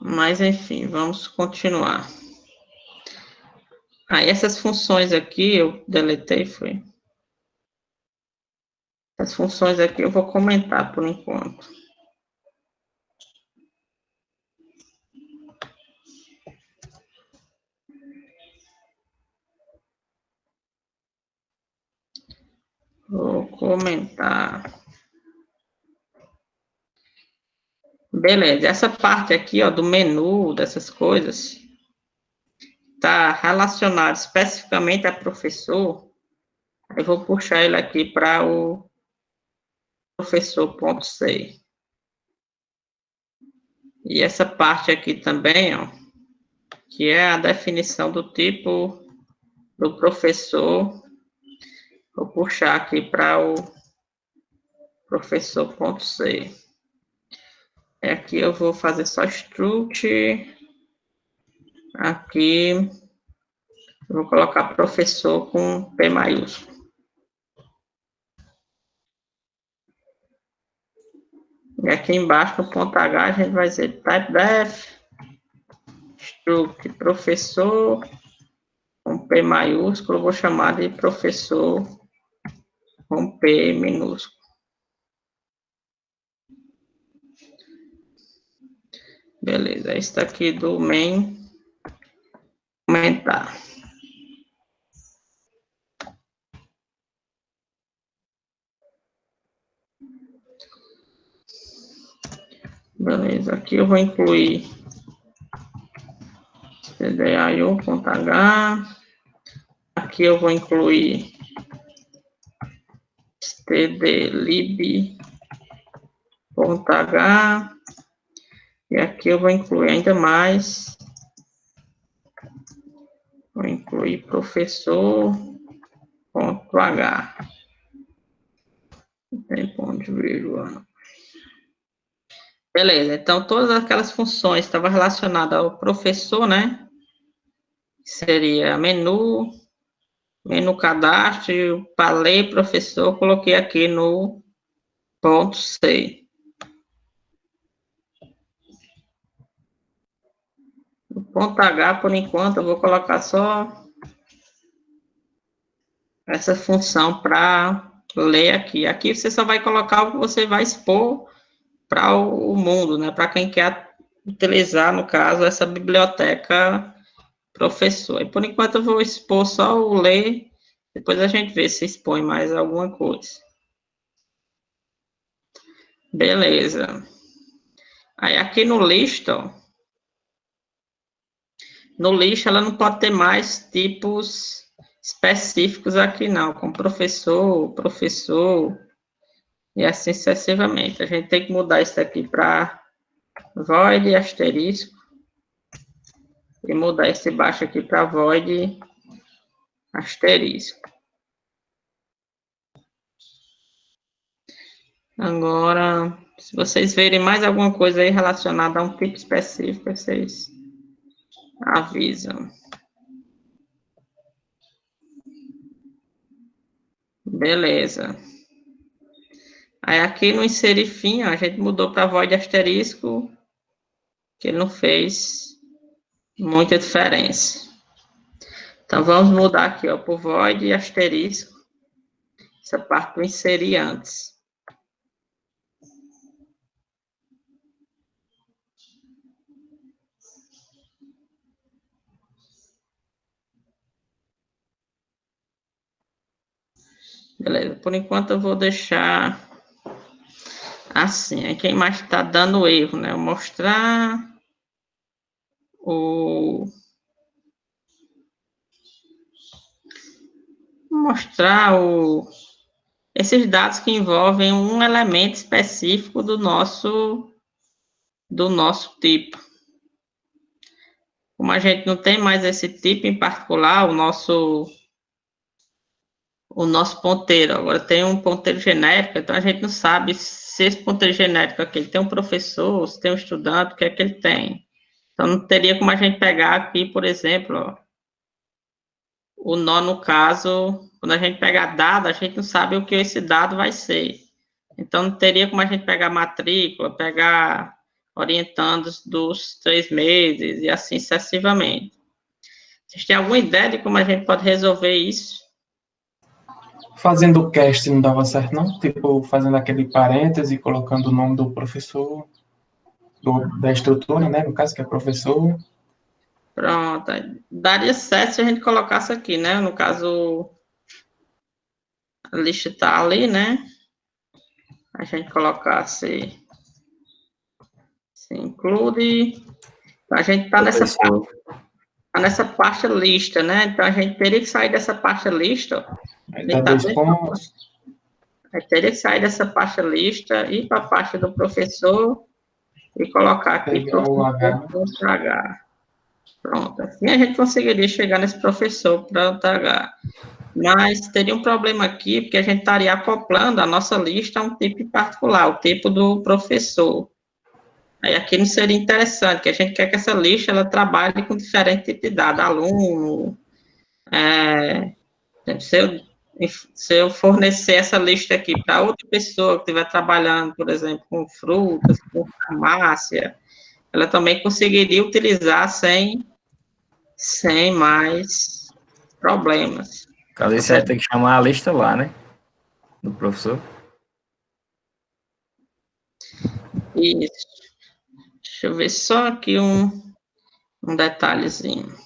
Mas, enfim, vamos continuar. Aí, essas funções aqui, eu deletei, foi. As funções aqui eu vou comentar por enquanto. Vou comentar. Beleza, essa parte aqui, ó, do menu, dessas coisas, está relacionado especificamente a professor. Eu vou puxar ele aqui para o professor.c. E essa parte aqui também, ó, que é a definição do tipo do professor. Vou puxar aqui para o professor.c. Aqui eu vou fazer só struct. Aqui eu vou colocar professor com P maiúsculo. E aqui embaixo, no ponto H, a gente vai dizer typedef, struct professor, com P maiúsculo, eu vou chamar de professor com P minúsculo. Beleza, esse daqui do main, comentar. Beleza, aqui eu vou incluir stdio.h. Aqui eu vou incluir stdlib.h. E aqui eu vou incluir ainda mais. Vou incluir professor.h. Tem ponto de vírgula. Beleza, então todas aquelas funções estavam relacionadas ao professor, né? Seria menu cadastro, para ler professor, coloquei aqui no ponto C. No ponto H, por enquanto, eu vou colocar só essa função para ler aqui. Aqui você só vai colocar o que você vai expor para o mundo, né? Para quem quer utilizar, no caso, essa biblioteca professor. E por enquanto eu vou expor só o ler, depois a gente vê se expõe mais alguma coisa. Beleza. Aí aqui no list, ó, no list ela não pode ter mais tipos específicos aqui não, como professor e assim sucessivamente. A gente tem que mudar isso aqui para void asterisco e mudar esse baixo aqui para void asterisco. Agora, se vocês verem mais alguma coisa aí relacionada a um tipo específico, vocês avisam. Beleza. Aí aqui no inserir fim, ó, a gente mudou para void asterisco, que não fez muita diferença. Então, vamos mudar aqui, ó, por void asterisco, essa parte do inserir antes. Beleza, por enquanto eu vou deixar assim. Aí quem mais está dando erro, né? Eu mostrar esses dados que envolvem um elemento específico do nosso tipo. Como a gente não tem mais esse tipo em particular, o nosso ponteiro agora tem um ponteiro genérico, então a gente não sabe se esse ponteiro genérico aqui ele tem um professor, se tem um estudante, o que é que ele tem. Então não teria como a gente pegar aqui, por exemplo, ó, o nó no caso, quando a gente pegar dado, a gente não sabe o que esse dado vai ser. Então não teria como a gente pegar matrícula, pegar orientandos dos 3 meses e assim sucessivamente. Vocês têm alguma ideia de como a gente pode resolver isso? Fazendo o cast não dava certo, não? Tipo, fazendo aquele parêntese e colocando o nome do professor, da estrutura, né? No caso, que é professor. Pronto. Daria certo se a gente colocasse aqui, né? No caso, a lista está ali, né? A gente colocasse se include. Então, a gente está nessa pasta lista, né? Então, a gente teria que sair dessa pasta lista. Aí tá 2 pontos. Aí teria que sair dessa pasta lista, ir para a pasta do professor e colocar aqui pegar o H. H. Pronto, assim a gente conseguiria chegar nesse professor para o TH. Mas teria um problema aqui, porque a gente estaria acoplando a nossa lista a um tipo particular, o tipo do professor. Aí aqui não seria interessante, que a gente quer que essa lista ela trabalhe com diferente tipo de dado, aluno, se eu fornecer essa lista aqui para outra pessoa que estiver trabalhando, por exemplo, com frutas, com farmácia, ela também conseguiria utilizar sem mais problemas. Caso isso, você vai ter que chamar a lista lá, né? Do professor. Isso. Deixa eu ver só aqui um detalhezinho.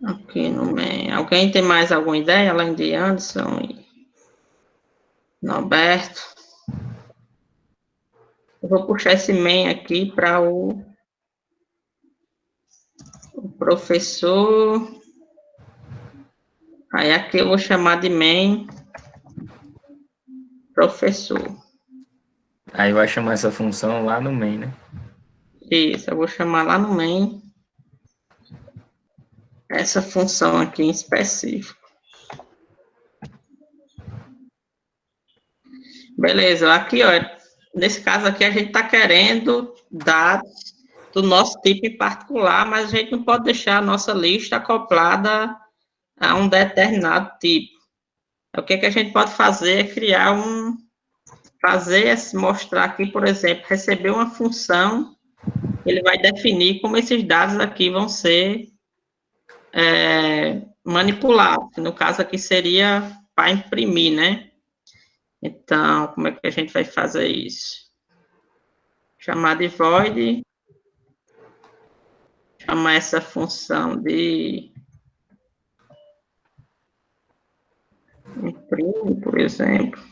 Aqui no main. Alguém tem mais alguma ideia, além de Anderson e Norberto? Eu vou puxar esse main aqui para o professor. Aí aqui eu vou chamar de main professor. Aí vai chamar essa função lá no main, né? Isso, eu vou chamar lá no main essa função aqui em específico. Beleza, aqui, ó, nesse caso aqui a gente está querendo dados do nosso tipo em particular, mas a gente não pode deixar a nossa lista acoplada a um determinado tipo. O que a gente pode fazer é criar mostrar aqui, por exemplo, receber uma função, ele vai definir como esses dados aqui vão ser manipulados. No caso aqui seria para imprimir, né? Então, como é que a gente vai fazer isso? Chamar de void, chamar essa função de imprime, por exemplo.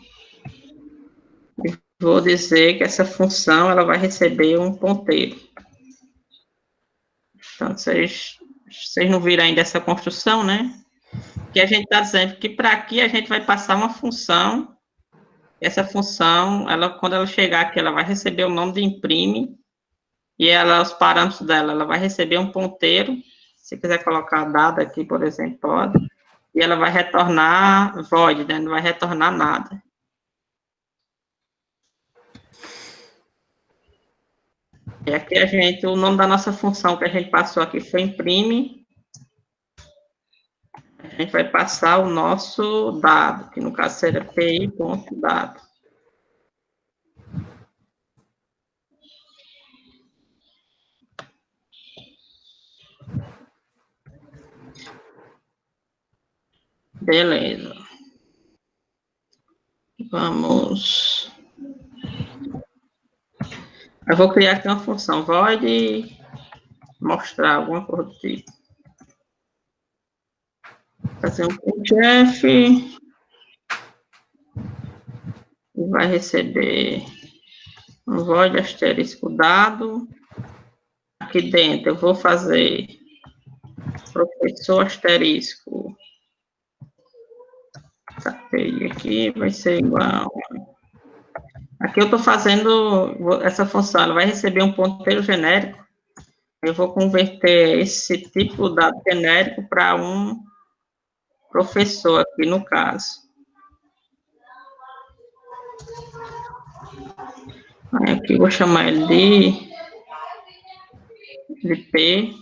E vou dizer que essa função ela vai receber um ponteiro. Então, vocês não viram ainda essa construção, né? Que a gente está dizendo que para aqui a gente vai passar uma função. Essa função, quando ela chegar aqui, ela vai receber o nome de imprime, e os parâmetros dela, ela vai receber um ponteiro, se quiser colocar dado aqui, por exemplo, pode, e ela vai retornar void, né, não vai retornar nada. E aqui o nome da nossa função que a gente passou aqui foi imprime, a gente vai passar o nosso dado, que no caso seria pi.dado. Beleza. Vamos. Eu vou criar aqui uma função void mostrar alguma coisa do tipo. Fazer um printf e vai receber um void asterisco dado. Aqui dentro eu vou fazer professor asterisco. Aqui vai ser igual. Aqui eu estou fazendo essa função, ela vai receber um ponteiro genérico. Eu vou converter esse tipo de dado genérico para um professor aqui no caso. Aí aqui eu vou chamar ele de P.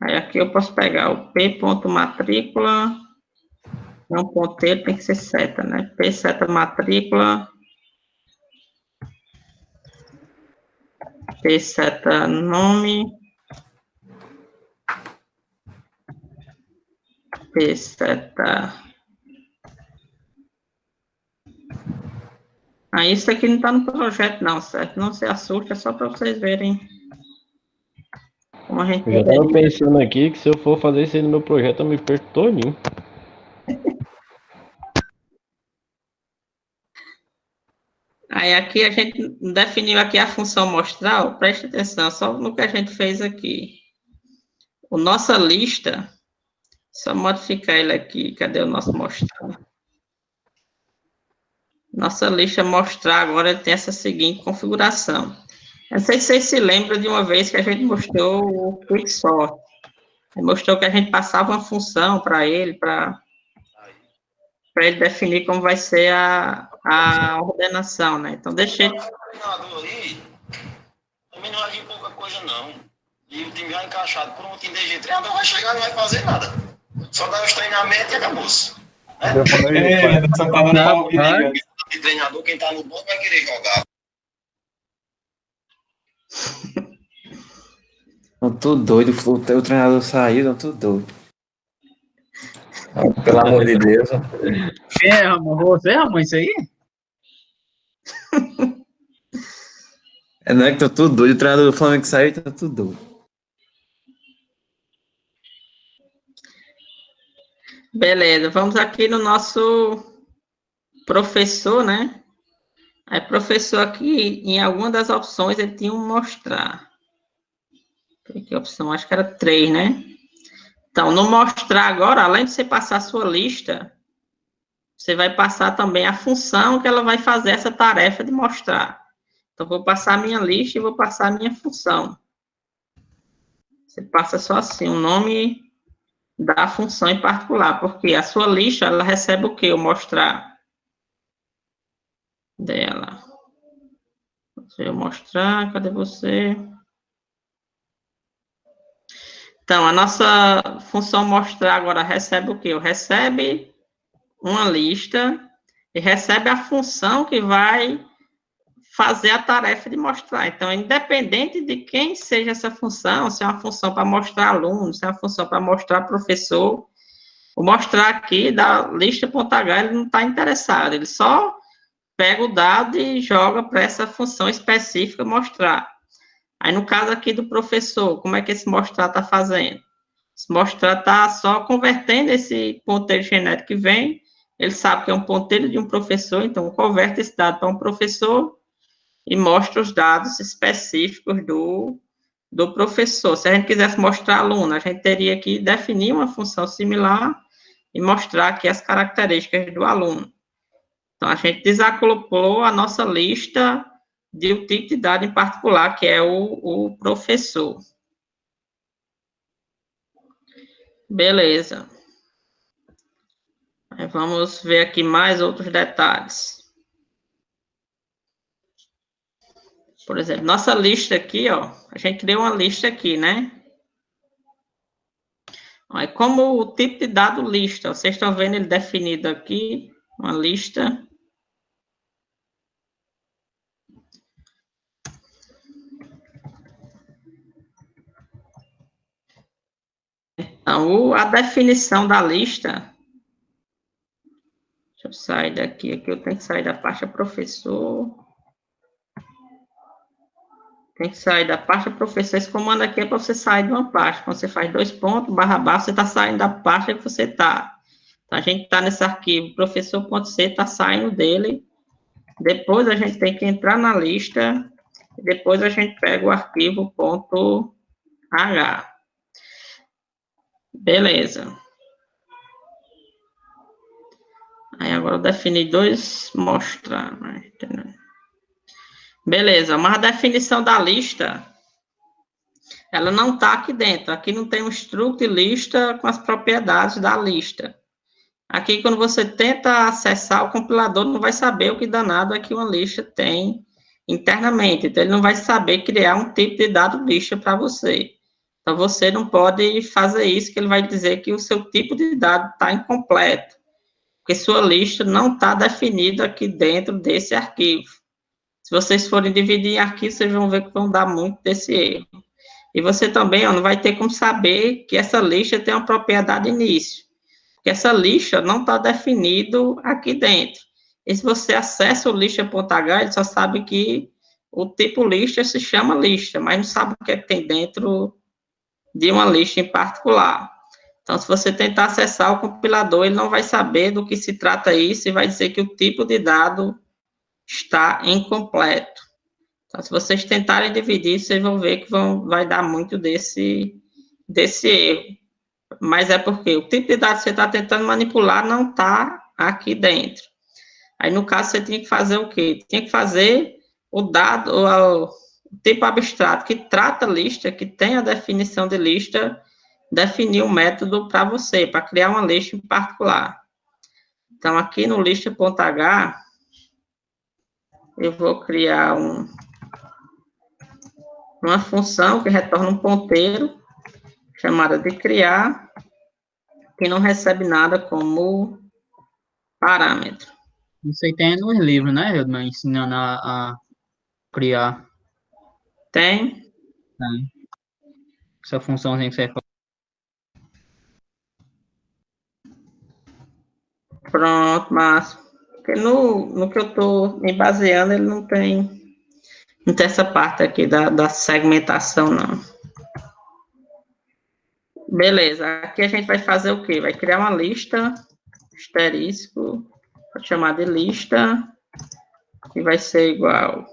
Aí aqui eu posso pegar o P.matrícula. Não, ponteiro tem que ser seta, né? P seta matrícula. P seta nome. P seta. Aí isso aqui não está no projeto não, certo? Não se assuste, é só para vocês verem como a gente... Eu já estava pensando aqui que se eu for fazer isso aí no meu projeto, eu me perco todinho. Aí aqui a gente definiu aqui a função mostral, preste atenção, só no que a gente fez aqui. O nossa lista, só modificar ele aqui, cadê o nosso mostral? Nossa lista mostrar agora tem essa seguinte configuração. Eu não sei se vocês se lembram de uma vez que a gente mostrou o quicksort. Mostrou que a gente passava uma função para ele definir como vai ser a ordenação, né? Então, deixa ele... Também não vai vir pouca coisa, não. E o time já encaixado por um time DG, o treinador vai chegar e não vai fazer nada. Só dar os treinamentos e acabou-se. Só tá dando palpite. De treinador, quem tá no banco vai querer jogar. Não tô doido, o treinador saiu, não tô doido. Pelo amor de Deus. Quem é, Ramon? Você, Ramon, isso aí? Não é que tô tudo doido, o treinador do Flamengo saiu, tá tudo doido. Beleza, vamos aqui no nosso professor, né? Aí, professor aqui, em alguma das opções, ele tinha um mostrar. Que opção? Acho que era 3, né? Então, no mostrar agora, além de você passar a sua lista, você vai passar também a função que ela vai fazer essa tarefa de mostrar. Então, vou passar a minha lista e vou passar a minha função. Você passa só assim, o nome da função em particular, porque a sua lista, ela recebe o quê? O mostrar dela. Deixa eu mostrar, cadê você? Então, a nossa função mostrar agora recebe o quê? Recebe uma lista e recebe a função que vai fazer a tarefa de mostrar. Então, independente de quem seja essa função, se é uma função para mostrar aluno, se é uma função para mostrar professor, o mostrar aqui da lista.h, ele não está interessado, ele só pega o dado e joga para essa função específica mostrar. Aí, no caso aqui do professor, como é que esse mostrar está fazendo? Esse mostrar está só convertendo esse ponteiro genético que vem, ele sabe que é um ponteiro de um professor, então converte esse dado para um professor e mostra os dados específicos do professor. Se a gente quisesse mostrar aluno, a gente teria que definir uma função similar e mostrar aqui as características do aluno. Então, a gente desacoplou a nossa lista de um tipo de dado em particular, que é o professor. Beleza. Aí vamos ver aqui mais outros detalhes. Por exemplo, nossa lista aqui, ó, a gente criou uma lista aqui, né? Aí, como o tipo de dado lista, vocês estão vendo ele definido aqui, uma lista. Então, a definição da lista, deixa eu sair daqui, aqui eu tenho que sair da pasta professor. Tem que sair da pasta professor, esse comando aqui é para você sair de uma pasta, quando você faz 2 pontos, //, você está saindo da pasta que você está. Então, a gente está nesse arquivo, professor.c, está saindo dele, depois a gente tem que entrar na lista, e depois a gente pega o arquivo .h. Beleza. Aí agora eu defini 2, mostrar. Beleza, mas a definição da lista, ela não está aqui dentro. Aqui não tem um struct lista com as propriedades da lista. Aqui, quando você tenta acessar, o compilador não vai saber o que danado é que uma lista tem internamente. Então, ele não vai saber criar um tipo de dado lista para você. Então, você não pode fazer isso, que ele vai dizer que o seu tipo de dado está incompleto. Porque sua lista não está definida aqui dentro desse arquivo. Se vocês forem dividir em arquivos, vocês vão ver que vão dar muito desse erro. E você também não vai ter como saber que essa lista tem uma propriedade início. Porque essa lista não está definido aqui dentro. E se você acessa o lista.h, ele só sabe que o tipo lista se chama lista, mas não sabe o que é que tem dentro de uma lista em particular. Então, se você tentar acessar o compilador, ele não vai saber do que se trata isso e vai dizer que o tipo de dado está incompleto. Então, se vocês tentarem dividir, vocês vão ver que vai dar muito desse erro. Mas é porque o tipo de dado que você está tentando manipular não está aqui dentro. Aí, no caso, você tinha que fazer o quê? Tinha que fazer o dado, o tipo abstrato que trata a lista, que tem a definição de lista, definir um método para você, para criar uma lista em particular. Então, aqui no lista.h, eu vou criar uma função que retorna um ponteiro, chamada de criar, que não recebe nada como parâmetro. Isso aí tem nos livros, né, Hildman? Ensinando a criar. Tem? Tem. Essa funçãozinha que você fala. Pronto, mas porque no que eu estou me baseando, ele não tem essa parte aqui da segmentação, não. Beleza, aqui a gente vai fazer o quê? Vai criar uma lista, asterisco, pode chamar de lista, que vai ser igual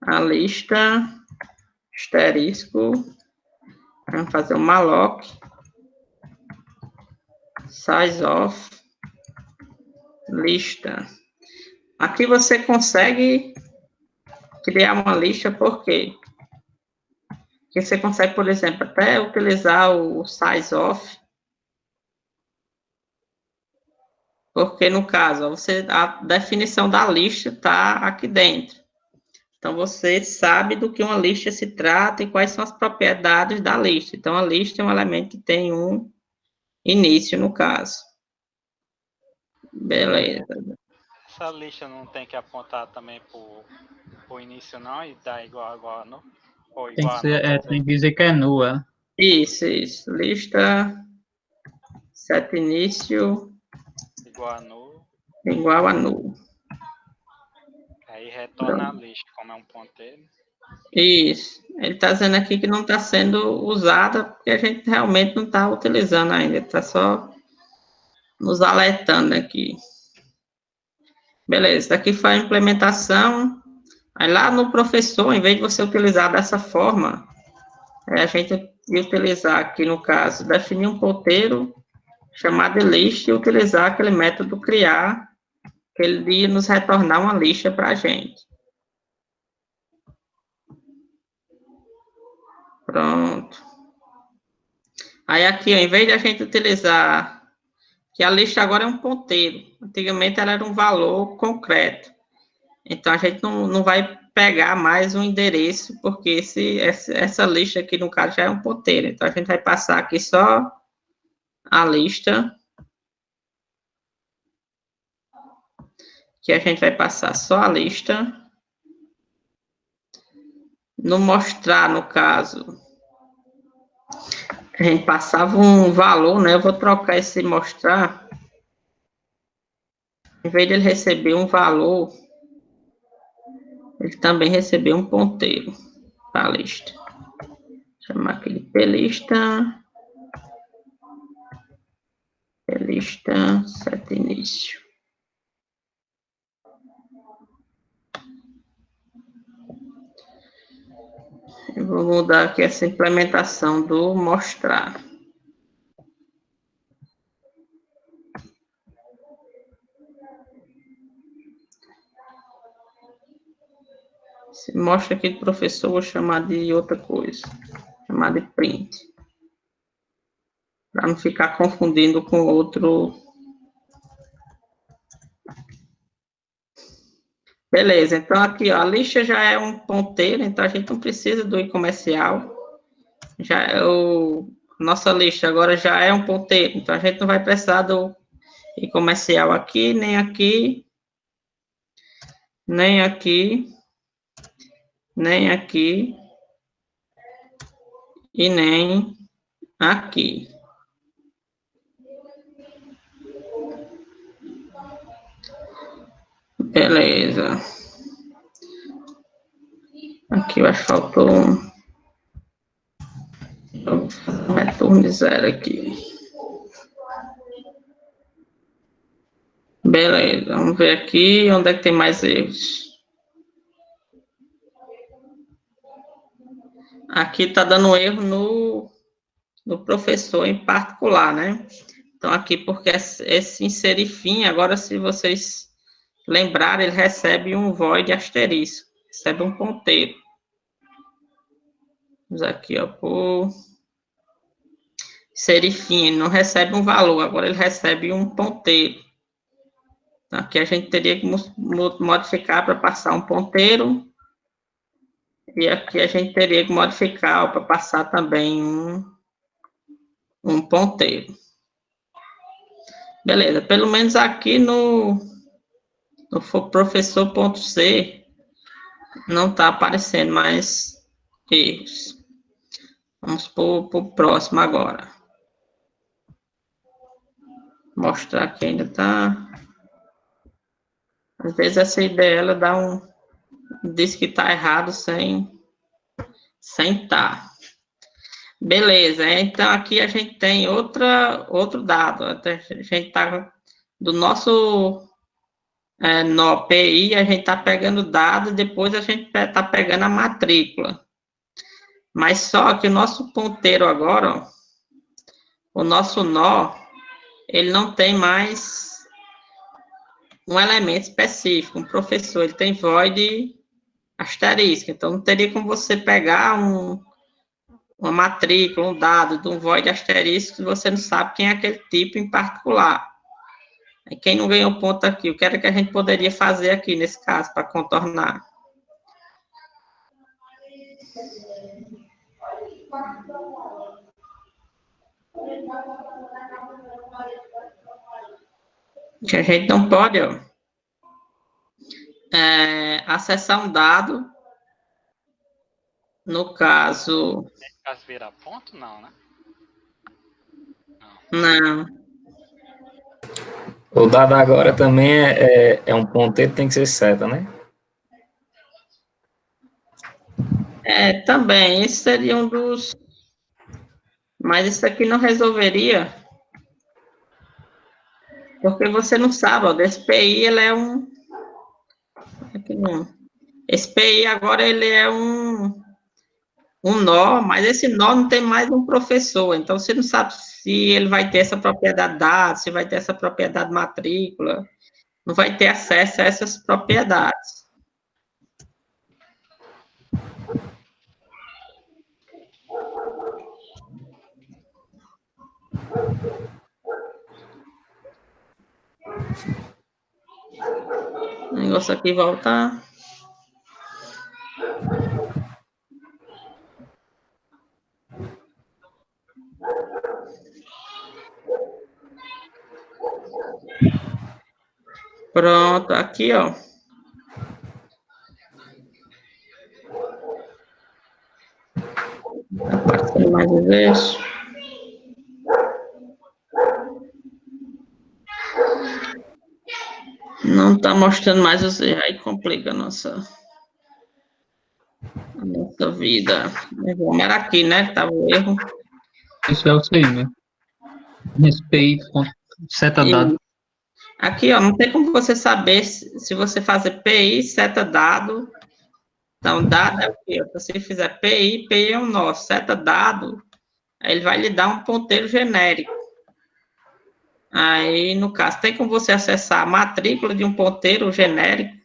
a lista, asterisco, vamos fazer um malloc, size of, lista. Aqui você consegue criar uma lista, por quê? Porque você consegue, por exemplo, até utilizar o size of, porque no caso, a definição da lista está aqui dentro. Então, você sabe do que uma lista se trata e quais são as propriedades da lista. Então, a lista é um elemento que tem um início, no caso. Beleza. Essa lista não tem que apontar também pro início, não, e dar igual a nu? Ou Tem igual que, a nu, quer tem dizer? que dizer que é nu, ela. Isso. Lista, set início, Igual a nu. igual a null. Aí retorna a lista, como é um ponteiro. Isso. Ele está dizendo aqui que não está sendo usada, porque a gente realmente não está utilizando ainda. Está só nos alertando aqui. Beleza, aqui foi a implementação. Aí lá no professor, em vez de você utilizar dessa forma, a gente ia utilizar aqui, no caso, definir um ponteiro, chamar de lista e utilizar aquele método criar, que ele ia nos retornar uma lista para a gente. Pronto. Aí aqui, ó, em vez de a gente utilizar, que a lista agora é um ponteiro, antigamente ela era um valor concreto. Então, a gente não vai pegar mais um endereço, porque essa lista aqui, no caso, já é um ponteiro. Então, a gente vai passar aqui só a lista, que a gente vai passar só a lista. No mostrar, no caso, a gente passava um valor, né? Eu vou trocar esse mostrar. Em vez de ele receber um valor, ele também recebeu um ponteiro para a lista. Vou chamar aqui de plista, set início. Eu vou mudar aqui essa implementação do mostrar. Se mostra aqui do professor, vou chamar de outra coisa. Chamar de print. Para não ficar confundindo com outro. Beleza, então aqui, ó, a lista já é um ponteiro, então a gente não precisa do i comercial. Já é nossa lista agora já é um ponteiro, então a gente não vai precisar do i comercial aqui, nem aqui, nem aqui, nem aqui e nem aqui. Beleza. Aqui eu acho que faltou um. Retorno zero aqui. Beleza, vamos ver aqui onde é que tem mais erros. Aqui está dando erro no professor em particular, né? Então, aqui, porque esse inserir fim, agora, se vocês lembrarem, ele recebe um void asterisco, recebe um ponteiro. Vamos aqui, ó, por inserir fim, ele não recebe um valor, agora ele recebe um ponteiro. Então, aqui a gente teria que modificar para passar um ponteiro, e aqui a gente teria que modificar para passar também um ponteiro. Beleza, pelo menos aqui no professor.c não está aparecendo mais erros. Vamos para o próximo agora. Mostrar que ainda está. Às vezes essa ideia ela diz que está errado sem estar. Beleza, então aqui a gente tem outro dado. A gente está do nosso nó PI, a gente está pegando dado, depois a gente está pegando a matrícula. Mas só que o nosso ponteiro agora, ó, o nosso nó, ele não tem mais um elemento específico. Um professor, ele tem void asterisco. Então, não teria como você pegar uma matrícula, um dado de um void asterisco, se você não sabe quem é aquele tipo em particular. E quem não ganhou ponto aqui, o que era que a gente poderia fazer aqui, nesse caso, para contornar? Que a gente não pode, ó, acessar um dado, no caso... Nesse caso, virar ponto? Não, né? Não. O dado agora também é um ponteiro, tem que ser seta, né? Também, esse seria um dos... Mas isso aqui não resolveria, porque você não sabe, ó, desse PI, ele é um... Aqui não. Esse PI agora, ele é um nó, mas esse nó não tem mais um professor, então você não sabe se ele vai ter essa propriedade dado, se vai ter essa propriedade matrícula, não vai ter acesso a essas propriedades. O negócio aqui voltar. Pronto, aqui, ó. Aparecendo mais vezes. Não está mostrando mais os erros, aí complica a nossa vida. Era aqui, né, que estava o erro. Isso é o aí, né? Respeito, seta dado. Aqui, ó, não tem como você saber se você fazer PI, seta dado. Então, dado é o quê? Se você fizer PI, PI é um nó. Seta dado, aí ele vai lhe dar um ponteiro genérico. Aí, no caso, tem como você acessar a matrícula de um ponteiro genérico?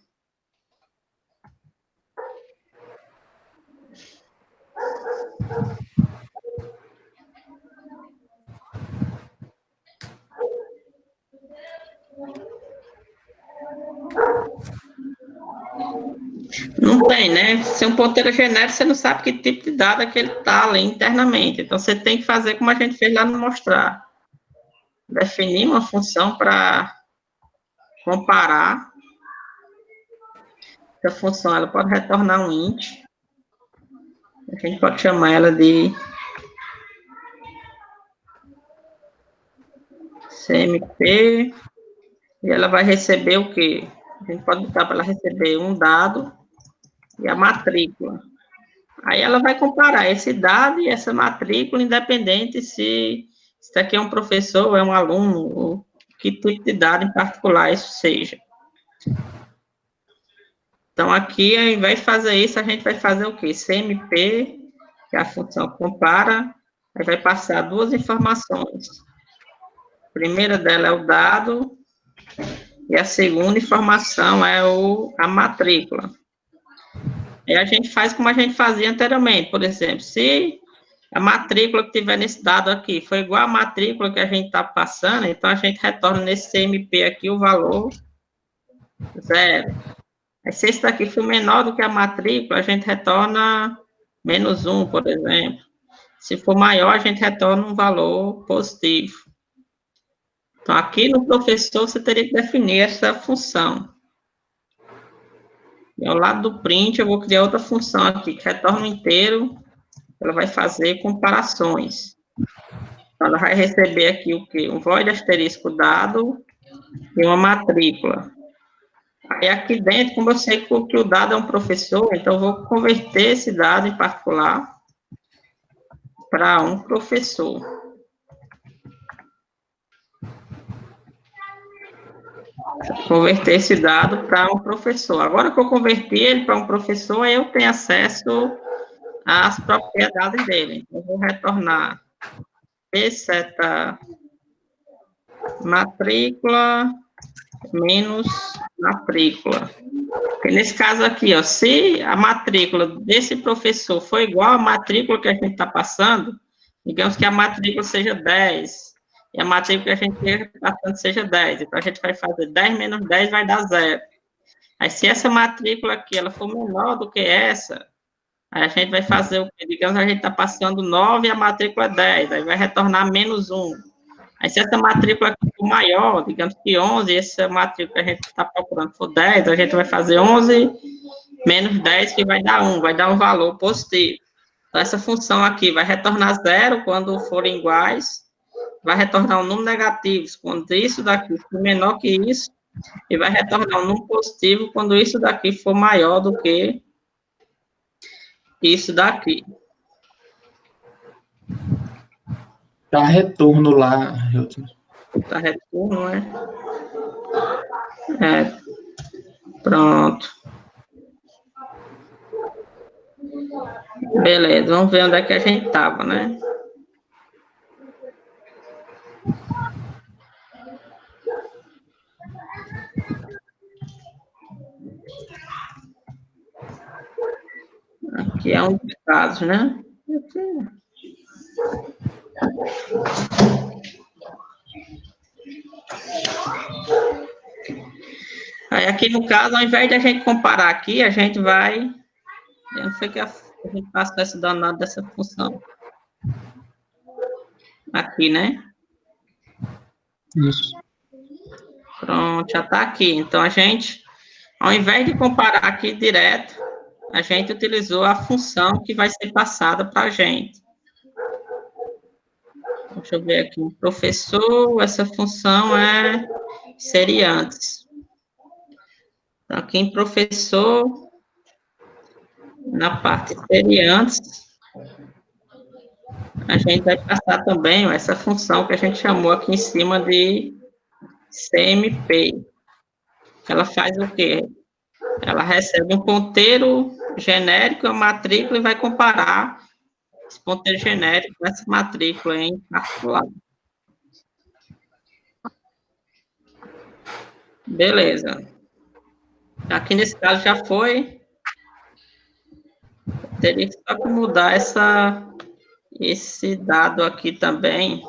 Não tem, né? Se é um ponteiro genérico, você não sabe que tipo de dado é que ele está ali internamente. Então, você tem que fazer como a gente fez lá no mostrar. Definir uma função para comparar. Essa função, ela pode retornar um int. A gente pode chamar ela de CMP. E ela vai receber o quê? A gente pode botar para ela receber um dado e a matrícula. Aí ela vai comparar esse dado e essa matrícula, independente se isso aqui é um professor ou é um aluno, ou que tipo de dado em particular isso seja. Então, aqui, ao invés de fazer isso, a gente vai fazer o quê? CMP, que é a função compara, aí vai passar duas informações. primeira dela é o dado, e a segunda informação é a matrícula. E a gente faz como a gente fazia anteriormente, por exemplo, se a matrícula que tiver nesse dado aqui foi igual à matrícula que a gente está passando, então a gente retorna nesse CMP aqui o valor 0. Aí, se esse daqui for menor do que a matrícula, a gente retorna -1, por exemplo. Se for maior, a gente retorna um valor positivo. Então, aqui no professor, você teria que definir essa função. E ao lado do print, eu vou criar outra função aqui, que retorna um inteiro. Ela vai fazer comparações. Então, ela vai receber aqui o quê? Um void asterisco dado e uma matrícula. Aí, aqui dentro, como eu sei que o dado é um professor, então eu vou converter esse dado em particular para um professor. Converter esse dado para um professor. Agora que eu converti ele para um professor, eu tenho acesso às propriedades dele. Então, eu vou retornar pseta matrícula menos matrícula. Porque nesse caso aqui, ó, se a matrícula desse professor for igual à matrícula que a gente está passando, digamos que a matrícula seja 10, e a matrícula que a gente está passando seja 10, então a gente vai fazer 10 menos 10 vai dar 0. Aí, se essa matrícula aqui, ela for menor do que essa, aí a gente vai fazer o quê? Digamos que a gente está passando 9 e a matrícula é 10, aí vai retornar -1. Aí, se essa matrícula aqui for maior, digamos que 11, e essa matrícula que a gente está procurando for 10, a gente vai fazer 11 menos 10, que vai dar 1, vai dar um valor positivo. Então, essa função aqui vai retornar 0 quando forem iguais, vai retornar um número negativo quando isso daqui for menor que isso, e vai retornar um número positivo quando isso daqui for maior do que isso daqui. Dá retorno lá, Hilton. Tá retorno, né? Pronto. Beleza, vamos ver onde é que a gente tava, né? Aqui é um dos casos, né? Aí, aqui no caso, ao invés de a gente comparar aqui, a gente vai... Eu não sei que a gente passa essa danada dessa função. Aqui, né? Isso. Pronto, já está aqui. Então, a gente, ao invés de comparar aqui direto, a gente utilizou a função que vai ser passada para a gente. Deixa eu ver aqui. Professor, essa função seria antes. Então, aqui em professor, na parte seria antes, a gente vai passar também essa função que a gente chamou aqui em cima de CMP. Ela faz o quê? Ela recebe um ponteiro genérico, a matrícula, e vai comparar esse ponteiro genérico com essa matrícula em particular. Beleza. Aqui nesse caso já foi. Teria só que mudar esse dado aqui também,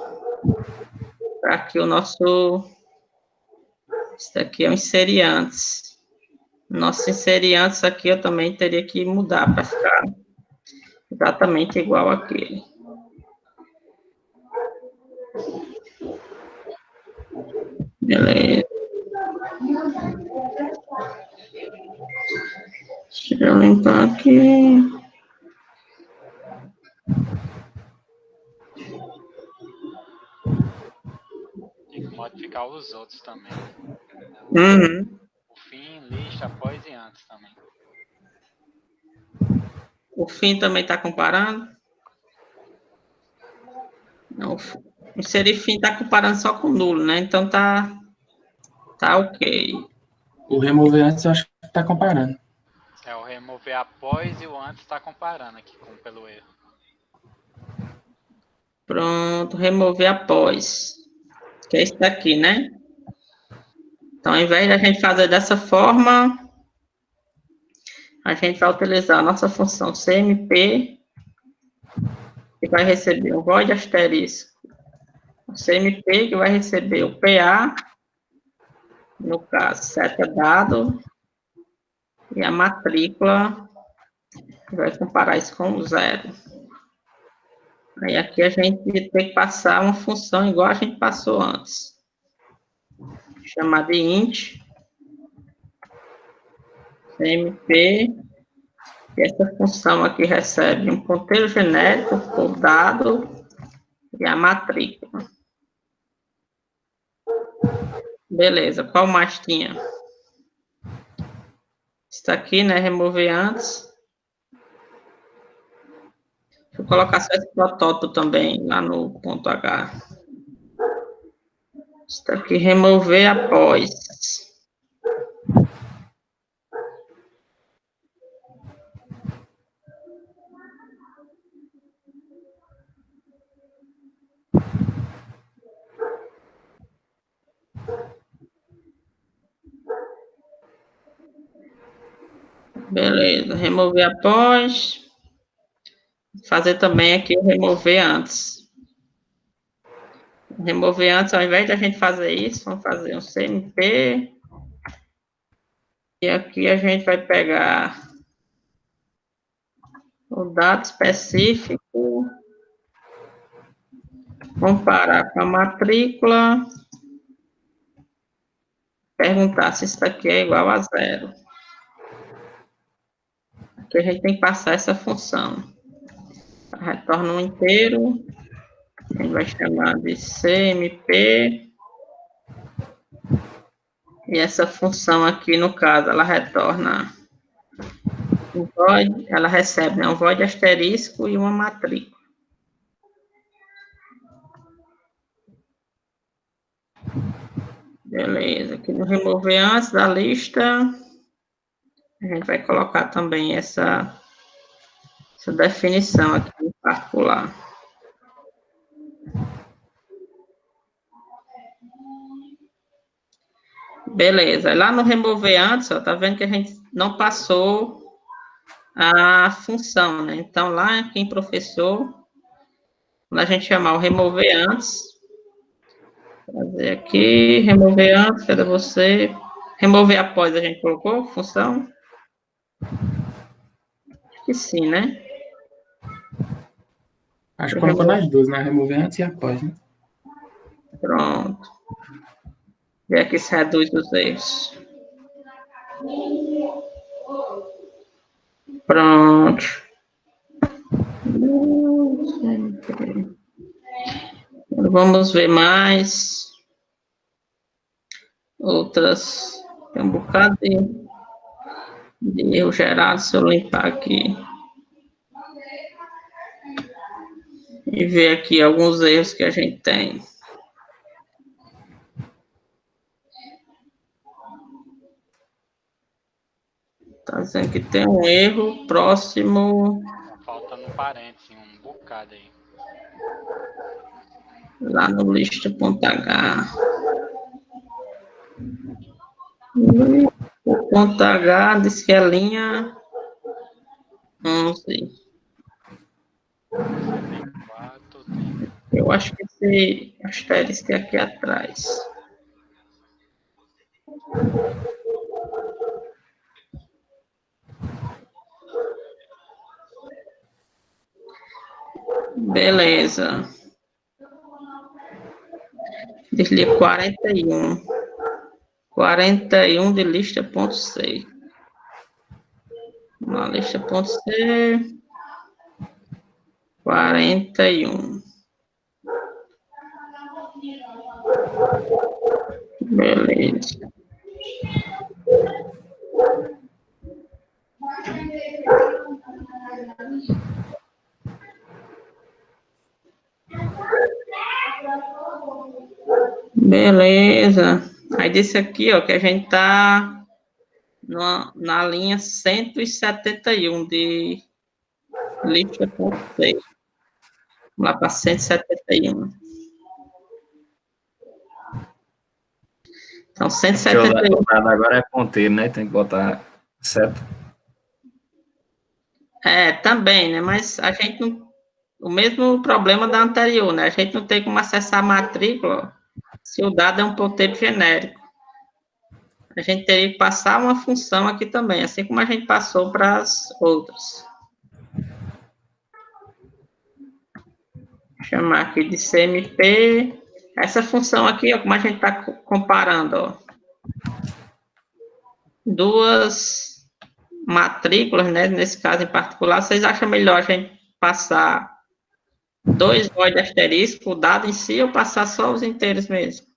para que o nosso... Isso aqui é o inseriantes. Nosso inseriantes aqui eu também teria que mudar para ficar exatamente igual àquele. Beleza. Deixa eu limpar aqui. Tem que modificar os outros também. Uhum. O fim, lista, após e antes também. O fim também está comparando? Não, o inserir fim está comparando só com nulo, né? Então tá ok. O remover antes eu acho que está comparando. O remover após e o antes está comparando aqui pelo erro. Pronto, remover após. que é isso daqui, né? Então, ao invés de a gente fazer dessa forma, a gente vai utilizar a nossa função CMP, que vai receber o void asterisco, o CMP, que vai receber o PA, no caso, seta dado, e a matrícula, que vai comparar isso com 0. Aí aqui a gente tem que passar uma função igual a gente passou antes, chamada de int, CMP, e essa função aqui recebe um ponteiro genérico por dado e a matrícula. Beleza, qual mais tinha? Isso aqui, né, remover antes. Deixa eu colocar só esse protótipo também lá no ponto H. Isso aqui, remover após. Beleza, remover após. Fazer também aqui o remover antes. Remover antes, ao invés de a gente fazer isso, vamos fazer um CMP. E aqui a gente vai pegar o dado específico, comparar com a matrícula, perguntar se isso aqui é igual a 0. Aqui a gente tem que passar essa função. Retorna um inteiro, a gente vai chamar de CMP, e essa função aqui, no caso, ela retorna um void, ela recebe, né, um void asterisco e uma matrícula. Beleza, aqui no remover antes da lista, a gente vai colocar também essa definição aqui em particular. Beleza, lá no remover antes, ó, tá vendo que a gente não passou a função, né? Então, lá aqui em professor, quando a gente chamar o remover antes, fazer aqui, remover antes, cadê você? Remover após a gente colocou função? Acho que sim, né? Acho que colocou nas duas, né? Remover antes e após, né? Pronto. E aqui se reduz os erros. Pronto. Vamos ver mais. Outras. Tem um bocado de erro gerado. Se eu limpar aqui. E ver aqui alguns erros que a gente tem. Tá dizendo que tem um erro próximo. Falta no parênteses, um bocado aí. Lá no lista.h. O ponto H diz que é linha 11. Eu acho que esse asterisco é aqui atrás. Beleza. Desliga 41. 41 de lista.c. Na lista.c. 41. Beleza. Beleza. Aí desse aqui, ó, que a gente tá na linha 171 de lista.c. Vamos lá para 171. Então, Porque o 171. dado agora é ponteiro, né? Tem que botar seta. Também, né? Mas a gente não. O mesmo problema da anterior, né? A gente não tem como acessar a matrícula se o dado é um ponteiro genérico. A gente teria que passar uma função aqui também, assim como a gente passou para as outras. Vou chamar aqui de CMP. Essa função aqui, ó, como a gente está comparando, ó, duas matrículas, né? Nesse caso em particular, vocês acham melhor a gente passar dois void asterisco, o dado em si, ou passar só os inteiros mesmo?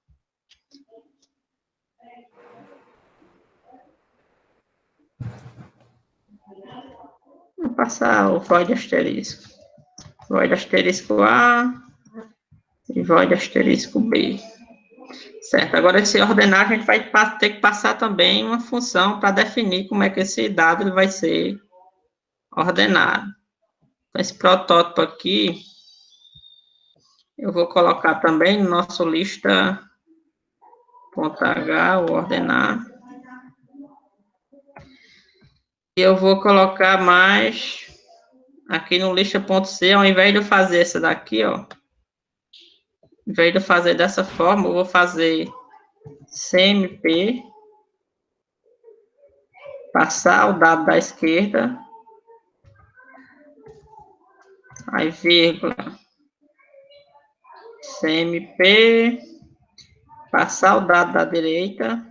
Vou passar o void asterisco. Void asterisco A e void asterisco B. Certo, agora esse ordenar a gente vai ter que passar também uma função para definir como é que esse dado ele vai ser ordenado. Então, esse protótipo aqui, eu vou colocar também no nosso lista.h, o ordenar. E eu vou colocar mais aqui no lista.c, ao invés de eu fazer essa daqui, ó, ao invés de eu fazer dessa forma, eu vou fazer CMP, passar o dado da esquerda, aí vírgula, CMP, passar o dado da direita,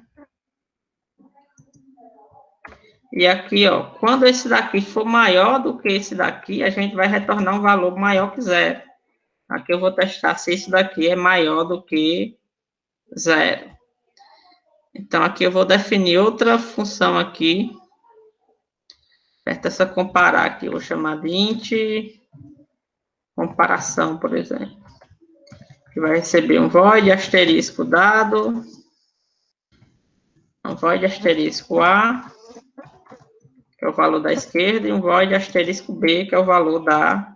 e aqui, ó, quando esse daqui for maior do que esse daqui, a gente vai retornar um valor maior que zero. Aqui eu vou testar se isso daqui é maior do que zero. Então, aqui eu vou definir outra função aqui, perto dessa comparar aqui, eu vou chamar de int comparação, por exemplo. Que vai receber um void asterisco dado, um void asterisco A, que é o valor da esquerda, e um void asterisco B, que é o valor da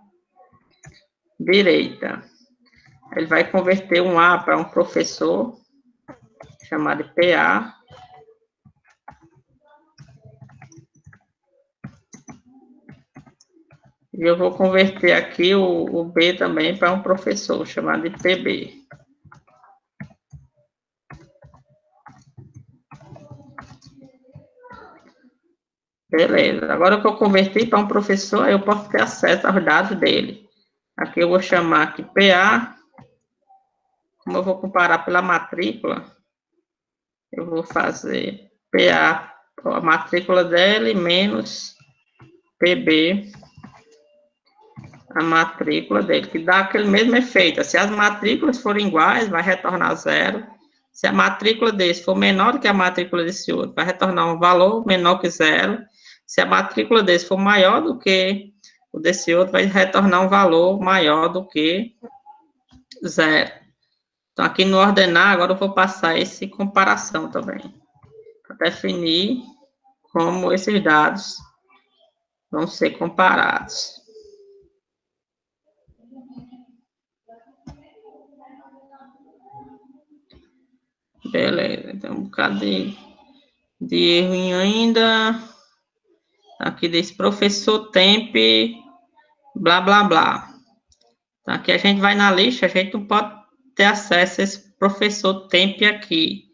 direita. Ele vai converter um A para um professor, chamado de PA. E eu vou converter aqui o B também para um professor, chamado de PB. Beleza. Agora que eu converti para um professor, eu posso ter acesso aos dados dele. Aqui eu vou chamar aqui PA. Como eu vou comparar pela matrícula, eu vou fazer PA, a matrícula dele, menos PB, a matrícula dele, que dá aquele mesmo efeito. Se as matrículas forem iguais, vai retornar zero. Se a matrícula desse for menor do que a matrícula desse outro, vai retornar um valor menor que zero. Se a matrícula desse for maior do que o desse outro, vai retornar um valor maior do que zero. Então, aqui no ordenar, agora eu vou passar esse comparação também, para definir como esses dados vão ser comparados. Beleza, tem um bocado de erro ainda. Aqui desse professor temp, blá, blá, blá. Então, aqui a gente vai na lista, a gente não pode ter acesso a esse professor temp aqui.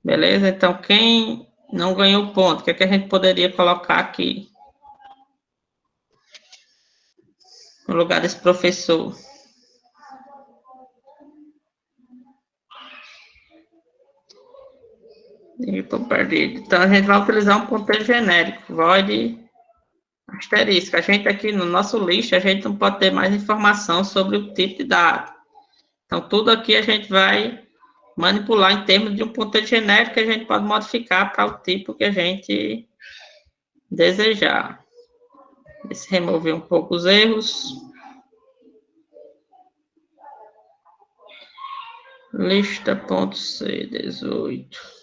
Beleza? Então, quem não ganhou ponto, o que é que a gente poderia colocar aqui? No lugar desse professor. Estou perdido. Então, a gente vai utilizar um ponteiro genérico, void asterisco. A gente aqui no nosso list, a gente não pode ter mais informação sobre o tipo de dado. Então, tudo aqui a gente vai manipular em termos de um ponteiro genérico que a gente pode modificar para o tipo que a gente desejar. Deixa eu remover um pouco os erros. Lista.c 18.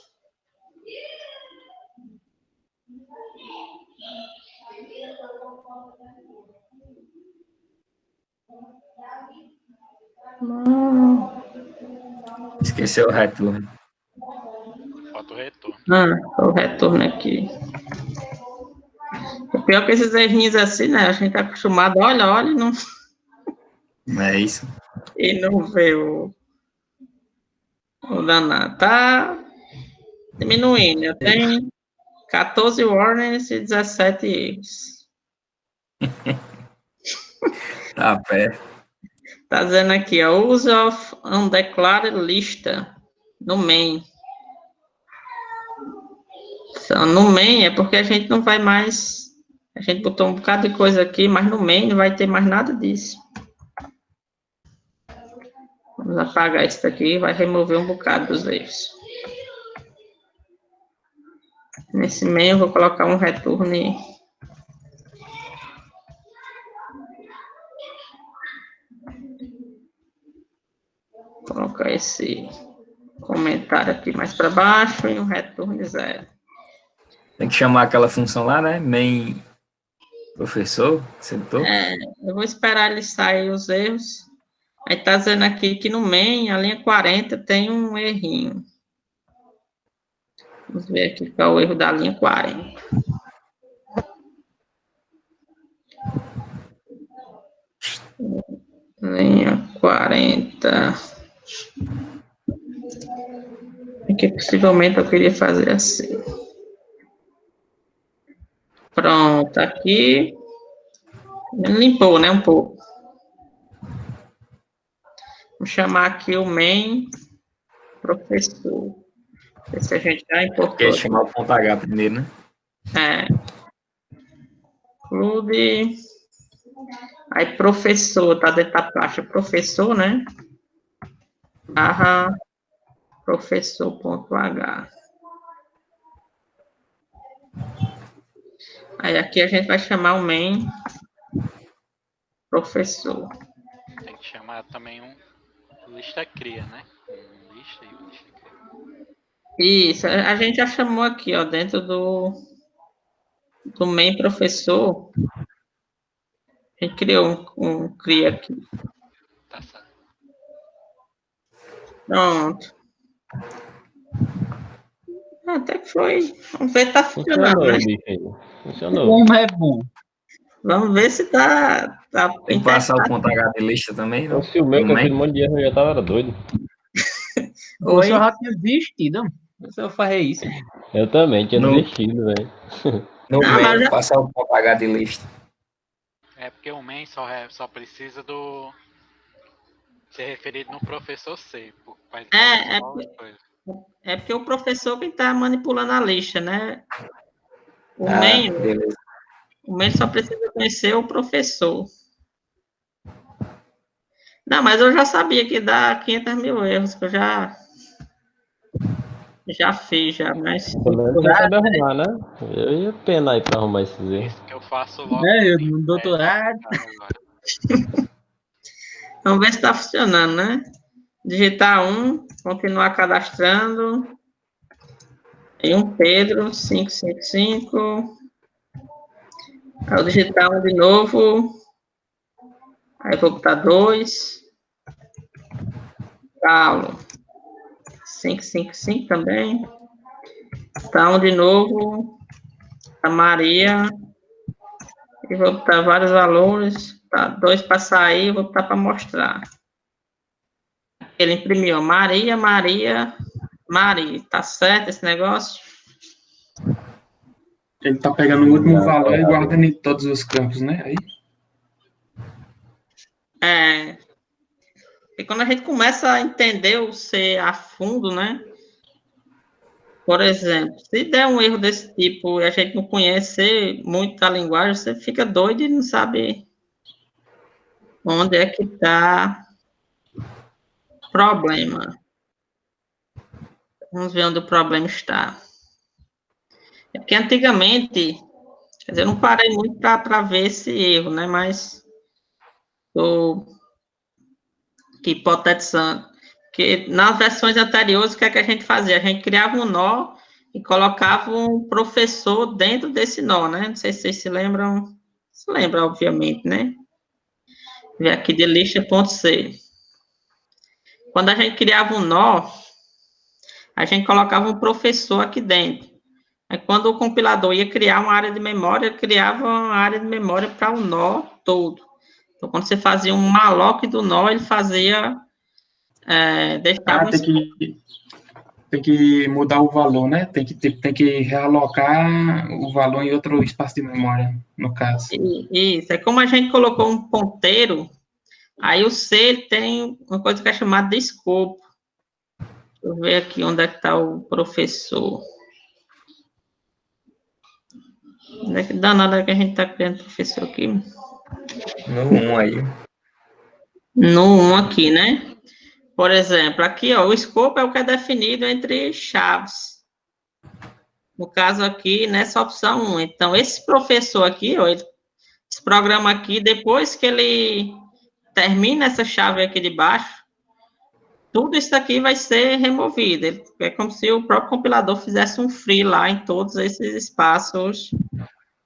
Esqueceu o retorno. O retorno aqui. O pior que esses errinhos assim, né? A gente tá acostumado, olha, e não, É isso. e não vê o danado. Tá diminuindo. Eu tenho 14 warnings e 17 erros. Tá perto. Tá dizendo aqui, ó, use of undeclared lista no main. Então, no main é porque a gente não vai mais. A gente botou um bocado de coisa aqui, mas no main não vai ter mais nada disso. Vamos apagar isso daqui, vai remover um bocado dos erros. Nesse main eu vou colocar um return. Vou colocar esse comentário aqui mais para baixo e um return 0. Tem que chamar aquela função lá, né? Main professor, sentou? Eu vou esperar ele sair os erros. Aí tá dizendo aqui que no main, a linha 40, tem um errinho. Vamos ver aqui qual é o erro da linha 40. Linha 40. Aqui possivelmente eu queria fazer assim. Pronto, aqui limpou, né, um pouco. Vou chamar aqui o main professor. Ver se a gente já importou. Quer chamar o ponto H primeiro, né? Include. Aí professor, tá dentro da pasta professor, né? Barra professor.h. Aí aqui a gente vai chamar o main professor. Tem que chamar também um lista cria, né? Um lista e um lista cria. Isso, a gente já chamou aqui, ó, dentro do main professor. A gente criou um cria aqui. Tá certo. Pronto. Até que foi. Vamos ver se tá funcionando, né? Funcionou. Como é bom. Vamos ver se tá Tem que passar o ponto H de lista também, não? Se o meu, com aquele monte de erro, eu já tava doido. Você já tinha desistido. Se eu fazer isso. Eu também tinha desistido, velho. No main, passar o ponto H de lista. É porque o main só precisa do ser referido no professor C. É porque o professor que está manipulando a lista, né? O main só precisa conhecer o professor. Não, mas eu já sabia que dá 500 mil erros, que eu já fiz, mas... Você sabe arrumar, né? Eu ia penar aí para arrumar esses erros. Que eu faço logo. Eu no doutorado. Vamos ver se está funcionando, né? Digitar 1, continuar cadastrando. E um Pedro, 555. Aí eu digitar 1 de novo. Aí vou botar 2. Paulo, 555 também. Tá 1 de novo. A Maria. E vou botar vários valores. Tá, 2 para sair, vou botar para mostrar. Ele imprimiu Maria. Tá certo esse negócio? Ele tá pegando o último valor e guardando em todos os campos, né? Aí. E quando a gente começa a entender o C a fundo, né? Por exemplo, se der um erro desse tipo e a gente não conhece muito a linguagem, você fica doido e não sabe onde é que está o problema. Vamos ver onde o problema está. É porque antigamente, quer dizer, eu não parei muito para ver esse erro, né? Mas estou hipotetizando. Que nas versões anteriores, o que é que a gente fazia? A gente criava um nó e colocava um professor dentro desse nó, né? Não sei se vocês se lembram. Se lembram, obviamente, né? Vê aqui de lista.c. Quando a gente criava um nó, a gente colocava um professor aqui dentro. Aí, quando o compilador ia criar uma área de memória, ele criava uma área de memória para o nó todo. Então, quando você fazia um malloc do nó, ele fazia... deixava tem que mudar o valor, né? Tem que realocar o valor em outro espaço de memória, no caso. Isso, é como a gente colocou um ponteiro, aí o C tem uma coisa que é chamada de escopo. Deixa eu ver aqui onde é que está o professor. Onde é que danada que a gente está criando professor aqui? No 1 aí. No 1 aqui, né? Por exemplo, aqui, ó, o escopo é o que é definido entre chaves. No caso aqui, nessa opção 1. Então, esse professor aqui, ó, esse programa aqui, depois que ele termina essa chave aqui de baixo, tudo isso aqui vai ser removido. É como se o próprio compilador fizesse um free lá em todos esses espaços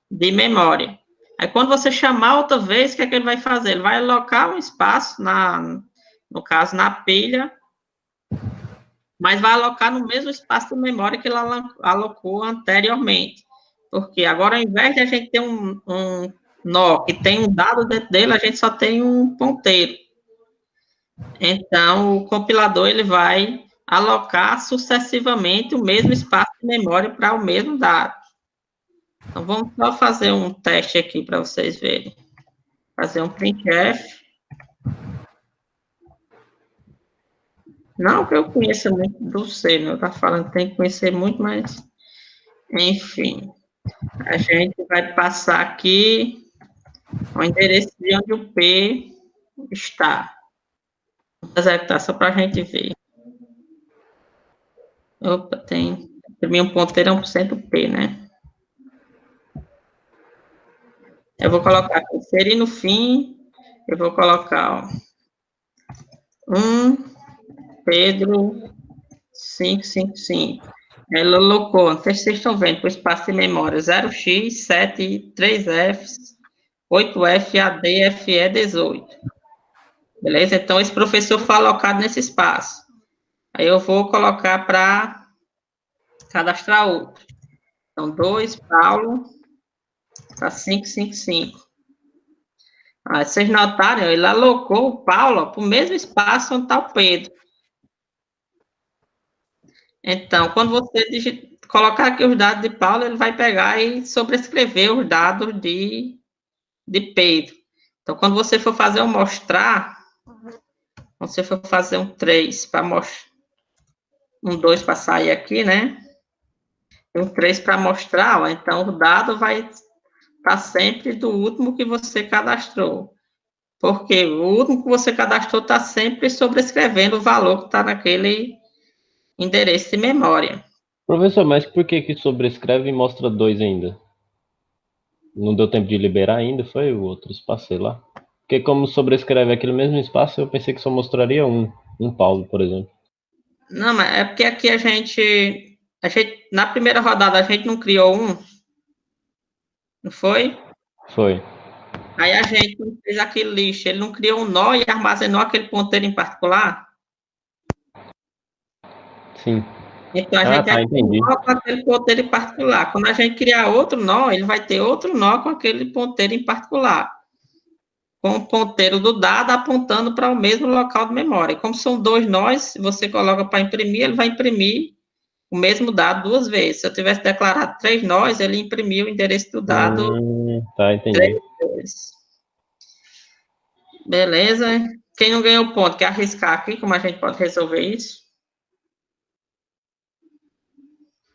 de memória. Aí, quando você chamar outra vez, o que é que ele vai fazer? Ele vai alocar um espaço, no caso, na pilha, mas vai alocar no mesmo espaço de memória que ele alocou anteriormente. Porque agora, ao invés de a gente ter um nó que tem um dado dentro dele, a gente só tem um ponteiro. Então, o compilador ele vai alocar sucessivamente o mesmo espaço de memória para o mesmo dado. Então, vamos só fazer um teste aqui para vocês verem. Fazer um printf. Não que eu conheça muito do C, né? Eu estava falando que tem que conhecer muito, mas... Enfim. A gente vai passar aqui o endereço de onde o P está. Vou executar só para a gente ver. Opa, tem... Imprimir um ponteiro é 1% P, né? Eu vou colocar inserir no fim, eu vou colocar, ó, 1, Pedro, 555. Ela alocou, não sei se vocês estão vendo, para o espaço de memória, 0x, 7, 3f, 8f, AD, FE, 18. Beleza? Então, esse professor foi alocado nesse espaço. Aí eu vou colocar para cadastrar outro. Então, 2, Paulo, para 555. Ah, vocês notaram, ele alocou o Paulo para o mesmo espaço onde está o Pedro. Então, quando você colocar aqui os dados de Paulo, ele vai pegar e sobrescrever os dados de Pedro. Então, quando você for fazer um mostrar, quando você for fazer um 3 para mostrar, um 2 para sair aqui, né? E um 3 para mostrar, ó, então o dado vai estar sempre do último que você cadastrou. Porque o último que você cadastrou está sempre sobrescrevendo o valor que está naquele endereço de memória. Professor, mas por que sobrescreve e mostra 2 ainda? Não deu tempo de liberar ainda, foi o outro espaço, sei lá. Porque como sobrescreve aquele mesmo espaço, eu pensei que só mostraria um Paulo, por exemplo. Não, mas é porque aqui a gente, na primeira rodada, a gente não criou um, não foi? Foi. Aí a gente fez aquele lixo, ele não criou um nó e armazenou aquele ponteiro em particular? Sim. Então, a gente entendi. nó com aquele ponteiro em particular. Quando a gente criar outro nó, ele vai ter outro nó com aquele ponteiro em particular. Com o ponteiro do dado apontando para o mesmo local de memória. E como são 2 nós, você coloca para imprimir, ele vai imprimir o mesmo dado 2 vezes. Se eu tivesse declarado 3 nós, ele imprimiu o endereço do dado tá, entendi. 3 vezes. Beleza? Quem não ganhou ponto, quer arriscar aqui como a gente pode resolver isso?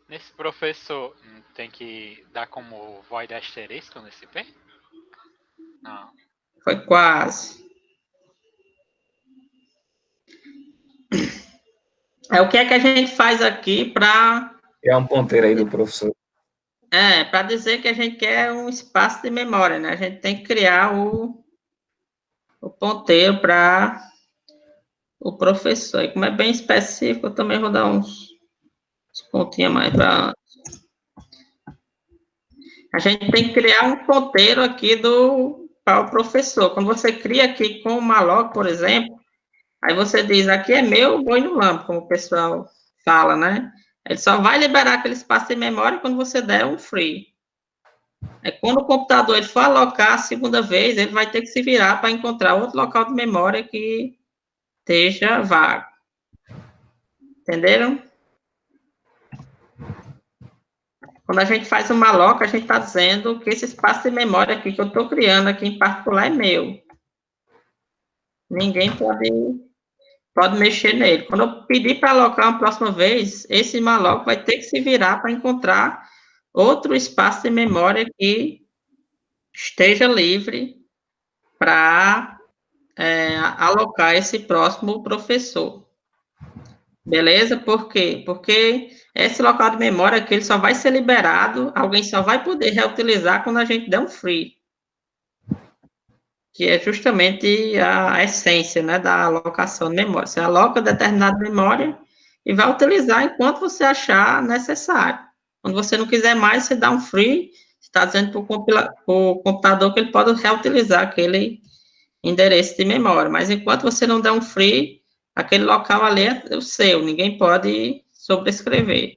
Nesse professor, tem que dar como void asterisco nesse P? Não. Foi quase. O que é que a gente faz aqui para... É um ponteiro aí do professor. Para dizer que a gente quer um espaço de memória, né? A gente tem que criar o ponteiro para o professor. E como é bem específico, eu também vou dar uns pontinhos mais para... A gente tem que criar um ponteiro aqui para o professor. Quando você cria aqui com o malloc, por exemplo, aí você diz, aqui é meu boi no lampo, como o pessoal fala, né? Ele só vai liberar aquele espaço de memória quando você der um free. Quando o computador ele for alocar a segunda vez, ele vai ter que se virar para encontrar outro local de memória que esteja vago. Entenderam? Quando a gente faz uma loca, a gente está dizendo que esse espaço de memória aqui que eu estou criando aqui em particular é meu. Ninguém pode mexer nele. Quando eu pedir para alocar uma próxima vez, esse malloc vai ter que se virar para encontrar outro espaço de memória que esteja livre para alocar esse próximo professor. Beleza? Por quê? Porque esse local de memória aqui ele só vai ser liberado, alguém só vai poder reutilizar quando a gente der um free. Que é justamente a essência, né, da alocação de memória. Você aloca determinada memória e vai utilizar enquanto você achar necessário. Quando você não quiser mais, você dá um free, está dizendo para o computador que ele pode reutilizar aquele endereço de memória. Mas enquanto você não der um free, aquele local ali é o seu, ninguém pode sobrescrever.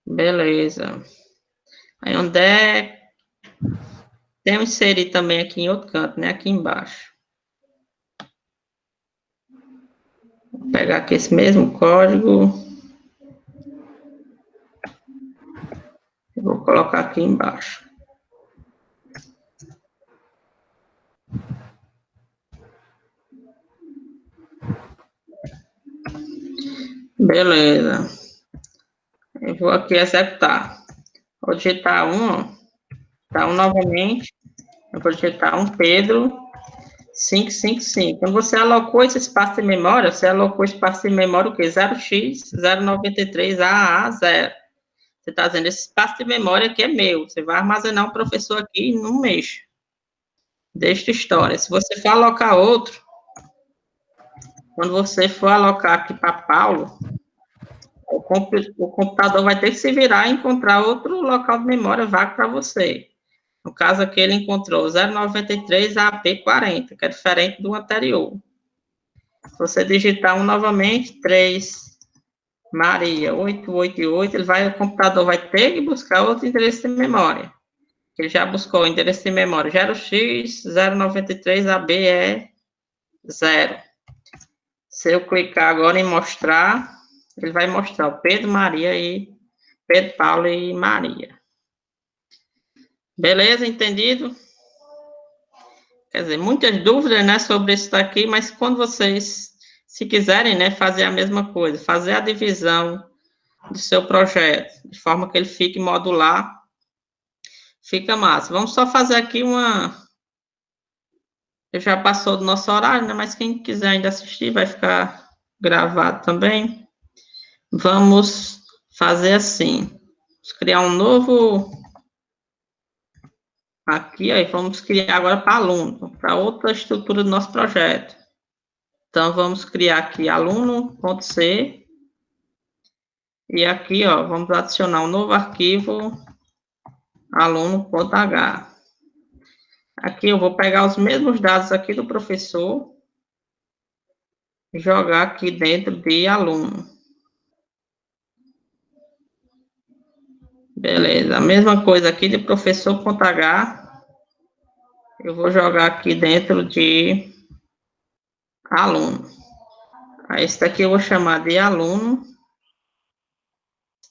Beleza. Aí onde é... Tem um inserir também aqui em outro canto, né? Aqui embaixo. Vou pegar aqui esse mesmo código. Eu vou colocar aqui embaixo. Beleza. Eu vou aqui executar. Vou digitar tá novamente. Eu vou digitar Pedro 555. Quando você alocou esse espaço de memória, você alocou espaço de memória o quê? 0x093AA0. Você está dizendo, esse espaço de memória aqui é meu. Você vai armazenar um professor aqui e não mexa. Deixa história. Se você for alocar outro, quando você for alocar aqui para Paulo, o computador vai ter que se virar e encontrar outro local de memória vago para você. No caso aqui, ele encontrou 093 AP40, que é diferente do anterior. Se você digitar novamente, 3 Maria 888, o computador vai ter que buscar outro endereço de memória. Ele já buscou o endereço de memória 0x093AB 0. Se eu clicar agora em mostrar, ele vai mostrar o Pedro, Paulo e Maria. Beleza? Entendido? Quer dizer, muitas dúvidas, né, sobre isso daqui, mas quando vocês, se quiserem, né, fazer a mesma coisa, fazer a divisão do seu projeto, de forma que ele fique modular, fica massa. Vamos só fazer aqui já passou do nosso horário, né, mas quem quiser ainda assistir, vai ficar gravado também. Vamos fazer assim. Vamos criar um novo... Aqui, aí, vamos criar agora para aluno, para outra estrutura do nosso projeto. Então, vamos criar aqui aluno.c. E aqui, ó, vamos adicionar um novo arquivo aluno.h. Aqui eu vou pegar os mesmos dados aqui do professor e jogar aqui dentro de aluno. Beleza, a mesma coisa aqui de professor.h. Eu vou jogar aqui dentro de aluno. Aí, esse daqui eu vou chamar de aluno.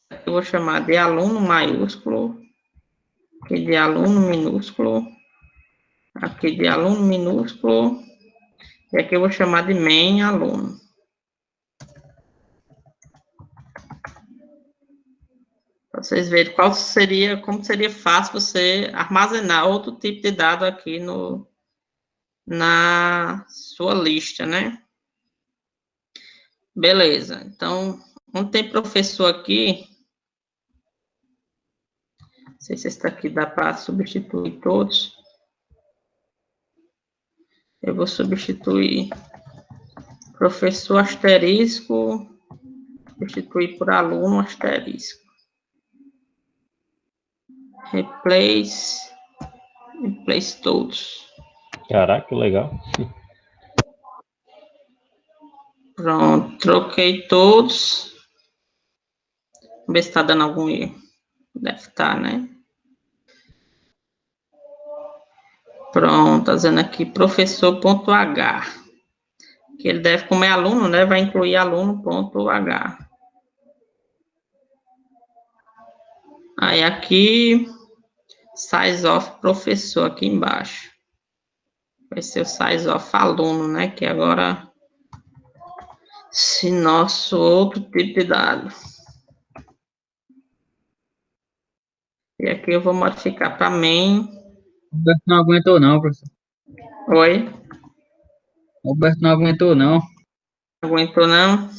Esse aqui eu vou chamar de aluno maiúsculo. Aqui de aluno minúsculo. Aqui de aluno minúsculo. E aqui eu vou chamar de main aluno. Para vocês verem como seria fácil você armazenar outro tipo de dado aqui na sua lista, né? Beleza. Então, não tem professor aqui. Não sei se esse daqui dá para substituir todos. Eu vou substituir professor asterisco, substituir por aluno asterisco. Replace todos. Caraca, que legal. Pronto, troquei todos. Vamos ver se está dando algum erro. Deve estar, né? Pronto, tá dizendo aqui professor.h. Que ele deve, como é aluno, né? Vai incluir aluno.h. Aí aqui, size of professor aqui embaixo. Vai ser o size of aluno, né? Que agora, se nosso outro tipo de dado. E aqui eu vou modificar para main. O Roberto não aguentou, não, professor. Oi? O Roberto não aguentou, não. Aguentou, não?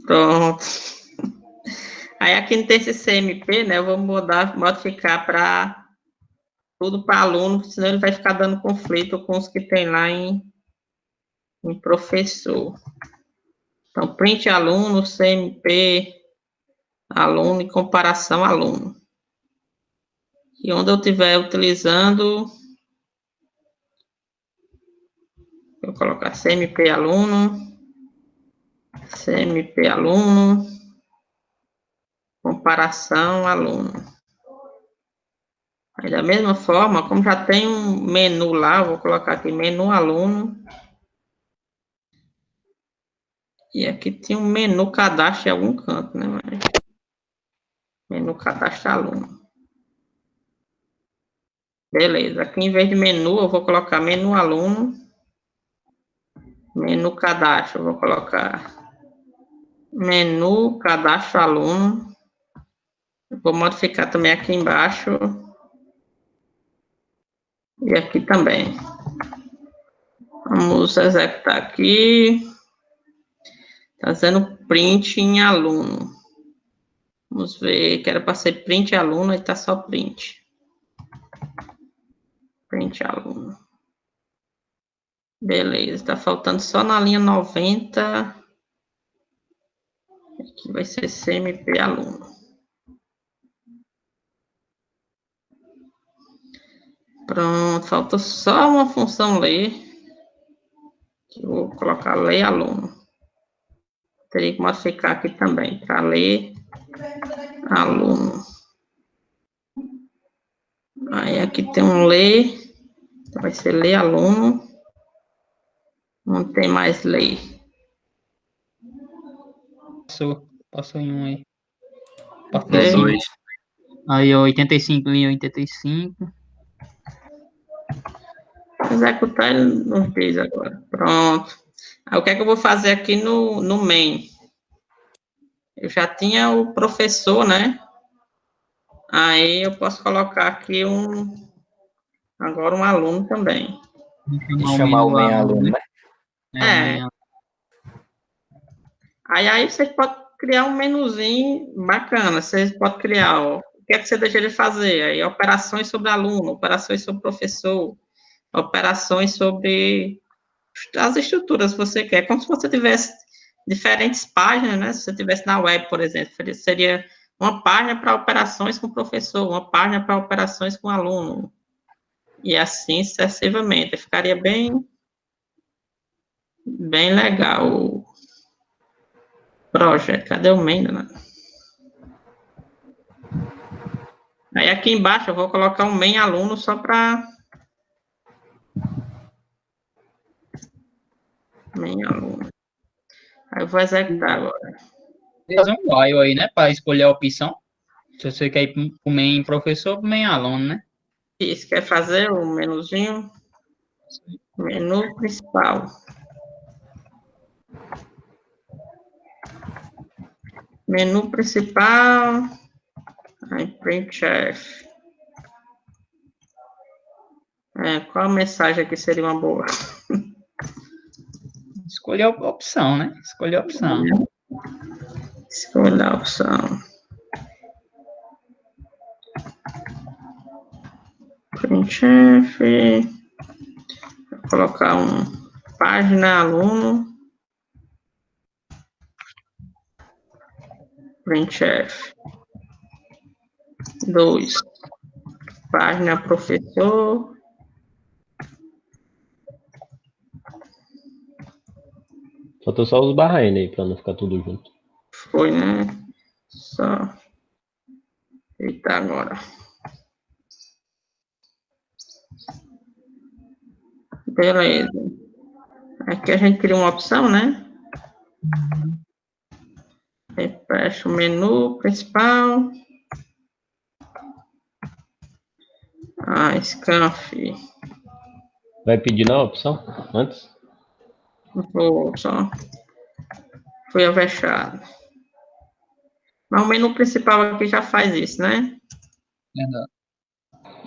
Pronto. Aí aqui não tem esse CMP, né? Eu vou modificar para tudo para aluno, senão ele vai ficar dando conflito com os que tem lá em professor. Então, print aluno, CMP, aluno e comparação aluno. E onde eu estiver utilizando, eu vou colocar CMP aluno, comparação aluno. Aí, da mesma forma, como já tem um menu lá, eu vou colocar aqui menu aluno. E aqui tem um menu cadastro em algum canto, né? Menu cadastro aluno. Beleza. Aqui em vez de menu, eu vou colocar menu aluno. Menu cadastro, eu vou colocar menu cadastro aluno. Eu vou modificar também aqui embaixo. E aqui também. Vamos executar aqui. Está dizendo print em aluno. Vamos ver, que era para ser print aluno, aí está só print. Print aluno. Beleza, está faltando só na linha 90. Aqui vai ser CMP aluno. Pronto, falta só uma função ler. Que eu vou colocar ler aluno. Teria que modificar aqui também, para ler aluno. Aí aqui tem um ler, então vai ser ler aluno. Não tem mais ler. Passou em um aí. Ok. Dois. Aí, ó, 85, linha 85. Executar ele não fez agora. Pronto. Aí o que é que eu vou fazer aqui no main? Eu já tinha o professor, né? Aí eu posso colocar aqui agora um aluno também. E chamar o main aluno, né? É. Aí você pode criar um menuzinho bacana. Você pode criar, ó, o que é que você deixa de fazer? Aí operações sobre aluno, operações sobre professor, operações sobre as estruturas que você quer. Como se você tivesse diferentes páginas, né? Se você tivesse na web, por exemplo, seria uma página para operações com o professor, uma página para operações com o aluno. E assim sucessivamente. Ficaria bem legal o projeto. Cadê o main, né? Aí aqui embaixo eu vou colocar um main aluno só para main aluno. Aí eu vou executar agora. Fazer um while aí, né? Para escolher a opção. Se você quer ir para o main professor ou main aluno, né? Isso, quer fazer o menuzinho? Menu principal. Menu principal. Aí, printf. Qual a mensagem aqui seria uma boa? Escolher a opção, né? Escolher a opção. Escolher a opção. Printf. Vou colocar página aluno. Printf. 2. Página professor. Faltou só os barra N aí, pra não ficar tudo junto. Foi, né? Só. Eita, agora. Beleza. Aqui a gente cria uma opção, né? Fecha o menu principal. Scanf. Vai pedir na opção antes? Vou só. Fui avexado. Mas o menu principal aqui já faz isso, né?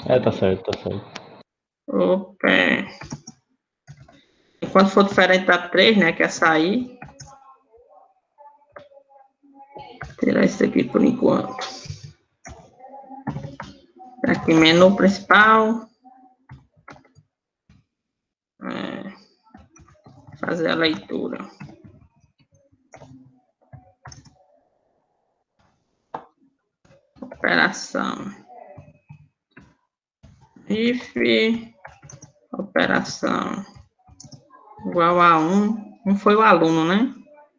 Tá certo, tá certo. Opa. Enquanto for diferente da 3, né? Que é sair. Tirar isso aqui por enquanto. Aqui, menu principal. Fazer a leitura. Operação. If operação igual a 1. Um foi o aluno, né?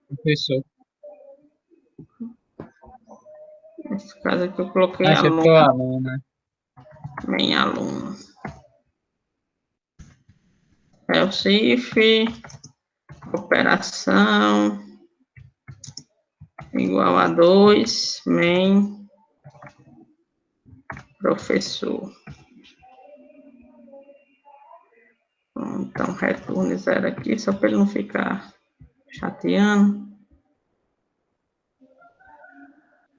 Professor. Nesse caso aqui eu coloquei Esse aluno. foi o aluno, né? Nem aluno. Else if operação igual a 2, main professor. Então, retorne 0 aqui, só para ele não ficar chateando.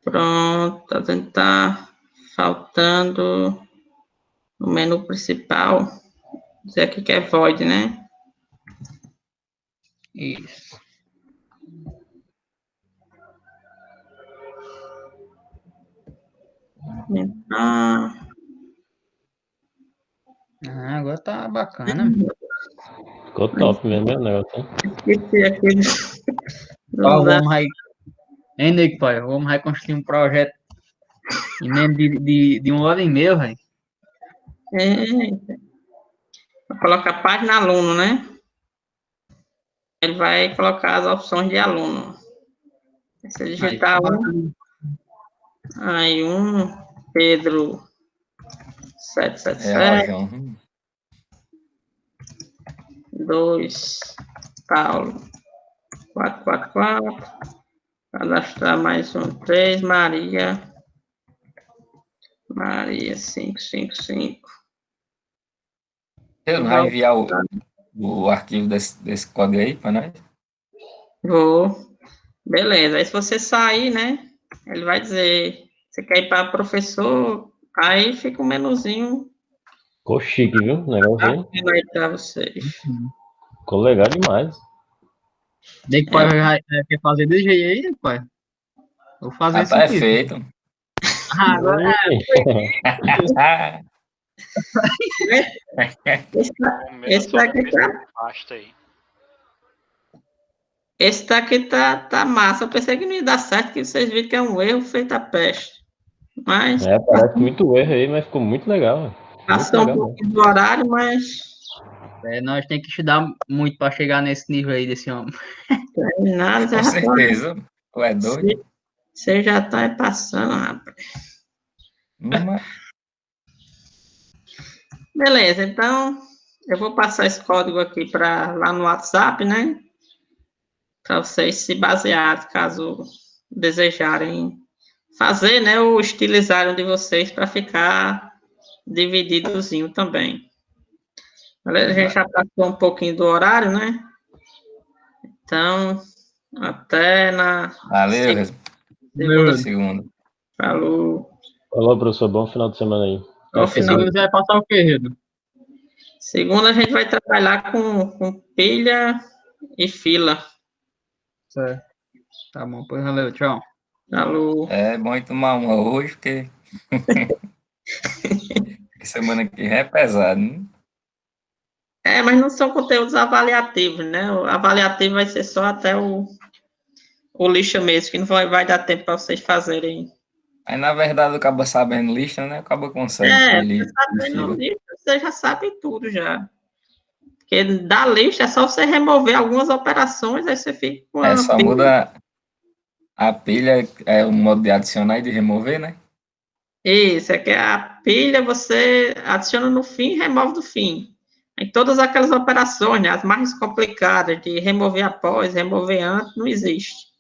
Pronto, a gente tá faltando no menu principal. Dizer aqui que é void, né? Isso. Então, Agora tá bacana. Ficou top mesmo, né, o negócio. esqueci aquele. Ó, vamos aí. Hein, Nico, pai? Vamos aí construir um projeto em menos de 1 hora e meia, velho. Vou colocar página aluno, né? Ele vai colocar as opções de aluno. Se digitar aí Pedro 777. 2, Paulo 444. Cadastrar mais 3, Maria 555. Eu não vai enviar o arquivo desse código aí para nós? Vou. Beleza. Aí se você sair, né? Ele vai dizer, você quer ir para professor, aí fica um menuzinho. Ficou chique, viu? O negócio aí. Vai para vocês. Ficou legal demais. Daí que pai quer fazer desse jeito aí, pai? Vou fazer isso aqui. É feito. Agora Esse daqui tá massa. Eu pensei que não ia dar certo, que vocês viram que é um erro feito a peste. Mas. Parece muito erro aí, mas ficou muito legal. Passou um pouquinho do horário, mas. Nós temos que estudar muito para chegar nesse nível aí desse homem. Nada, com certeza. Tu é doido? Você já tá passando, rapaz. Beleza, então eu vou passar esse código aqui lá no WhatsApp, né? Para vocês se basearem, caso desejarem fazer, né? Ou estilizarem de vocês para ficar divididozinho também. Beleza? A gente já passou um pouquinho do horário, né? Então, até na Valeu, segunda. Falou. Falou, professor. Bom final de semana aí. Segunda vai passar o quê, Redo? Segunda a gente vai trabalhar com pilha e fila. Certo. Tá bom, pois valeu, tchau. Falou. É bom ir tomar uma hoje, porque semana que vem é pesado, né? Mas não são conteúdos avaliativos, né? O avaliativo vai ser só até o lixa mesmo, que não vai dar tempo para vocês fazerem. Aí, na verdade, acaba sabendo lista, né? Acaba consegue. Você sabendo lista, você já sabe tudo já. Porque da lista é só você remover algumas operações, aí você fica com a Só pilha. muda a pilha, é o modo de adicionar e de remover, né? Isso, é que a pilha você adiciona no fim e remove do fim. Em todas aquelas operações, né, as mais complicadas, de remover após, remover antes, não existe.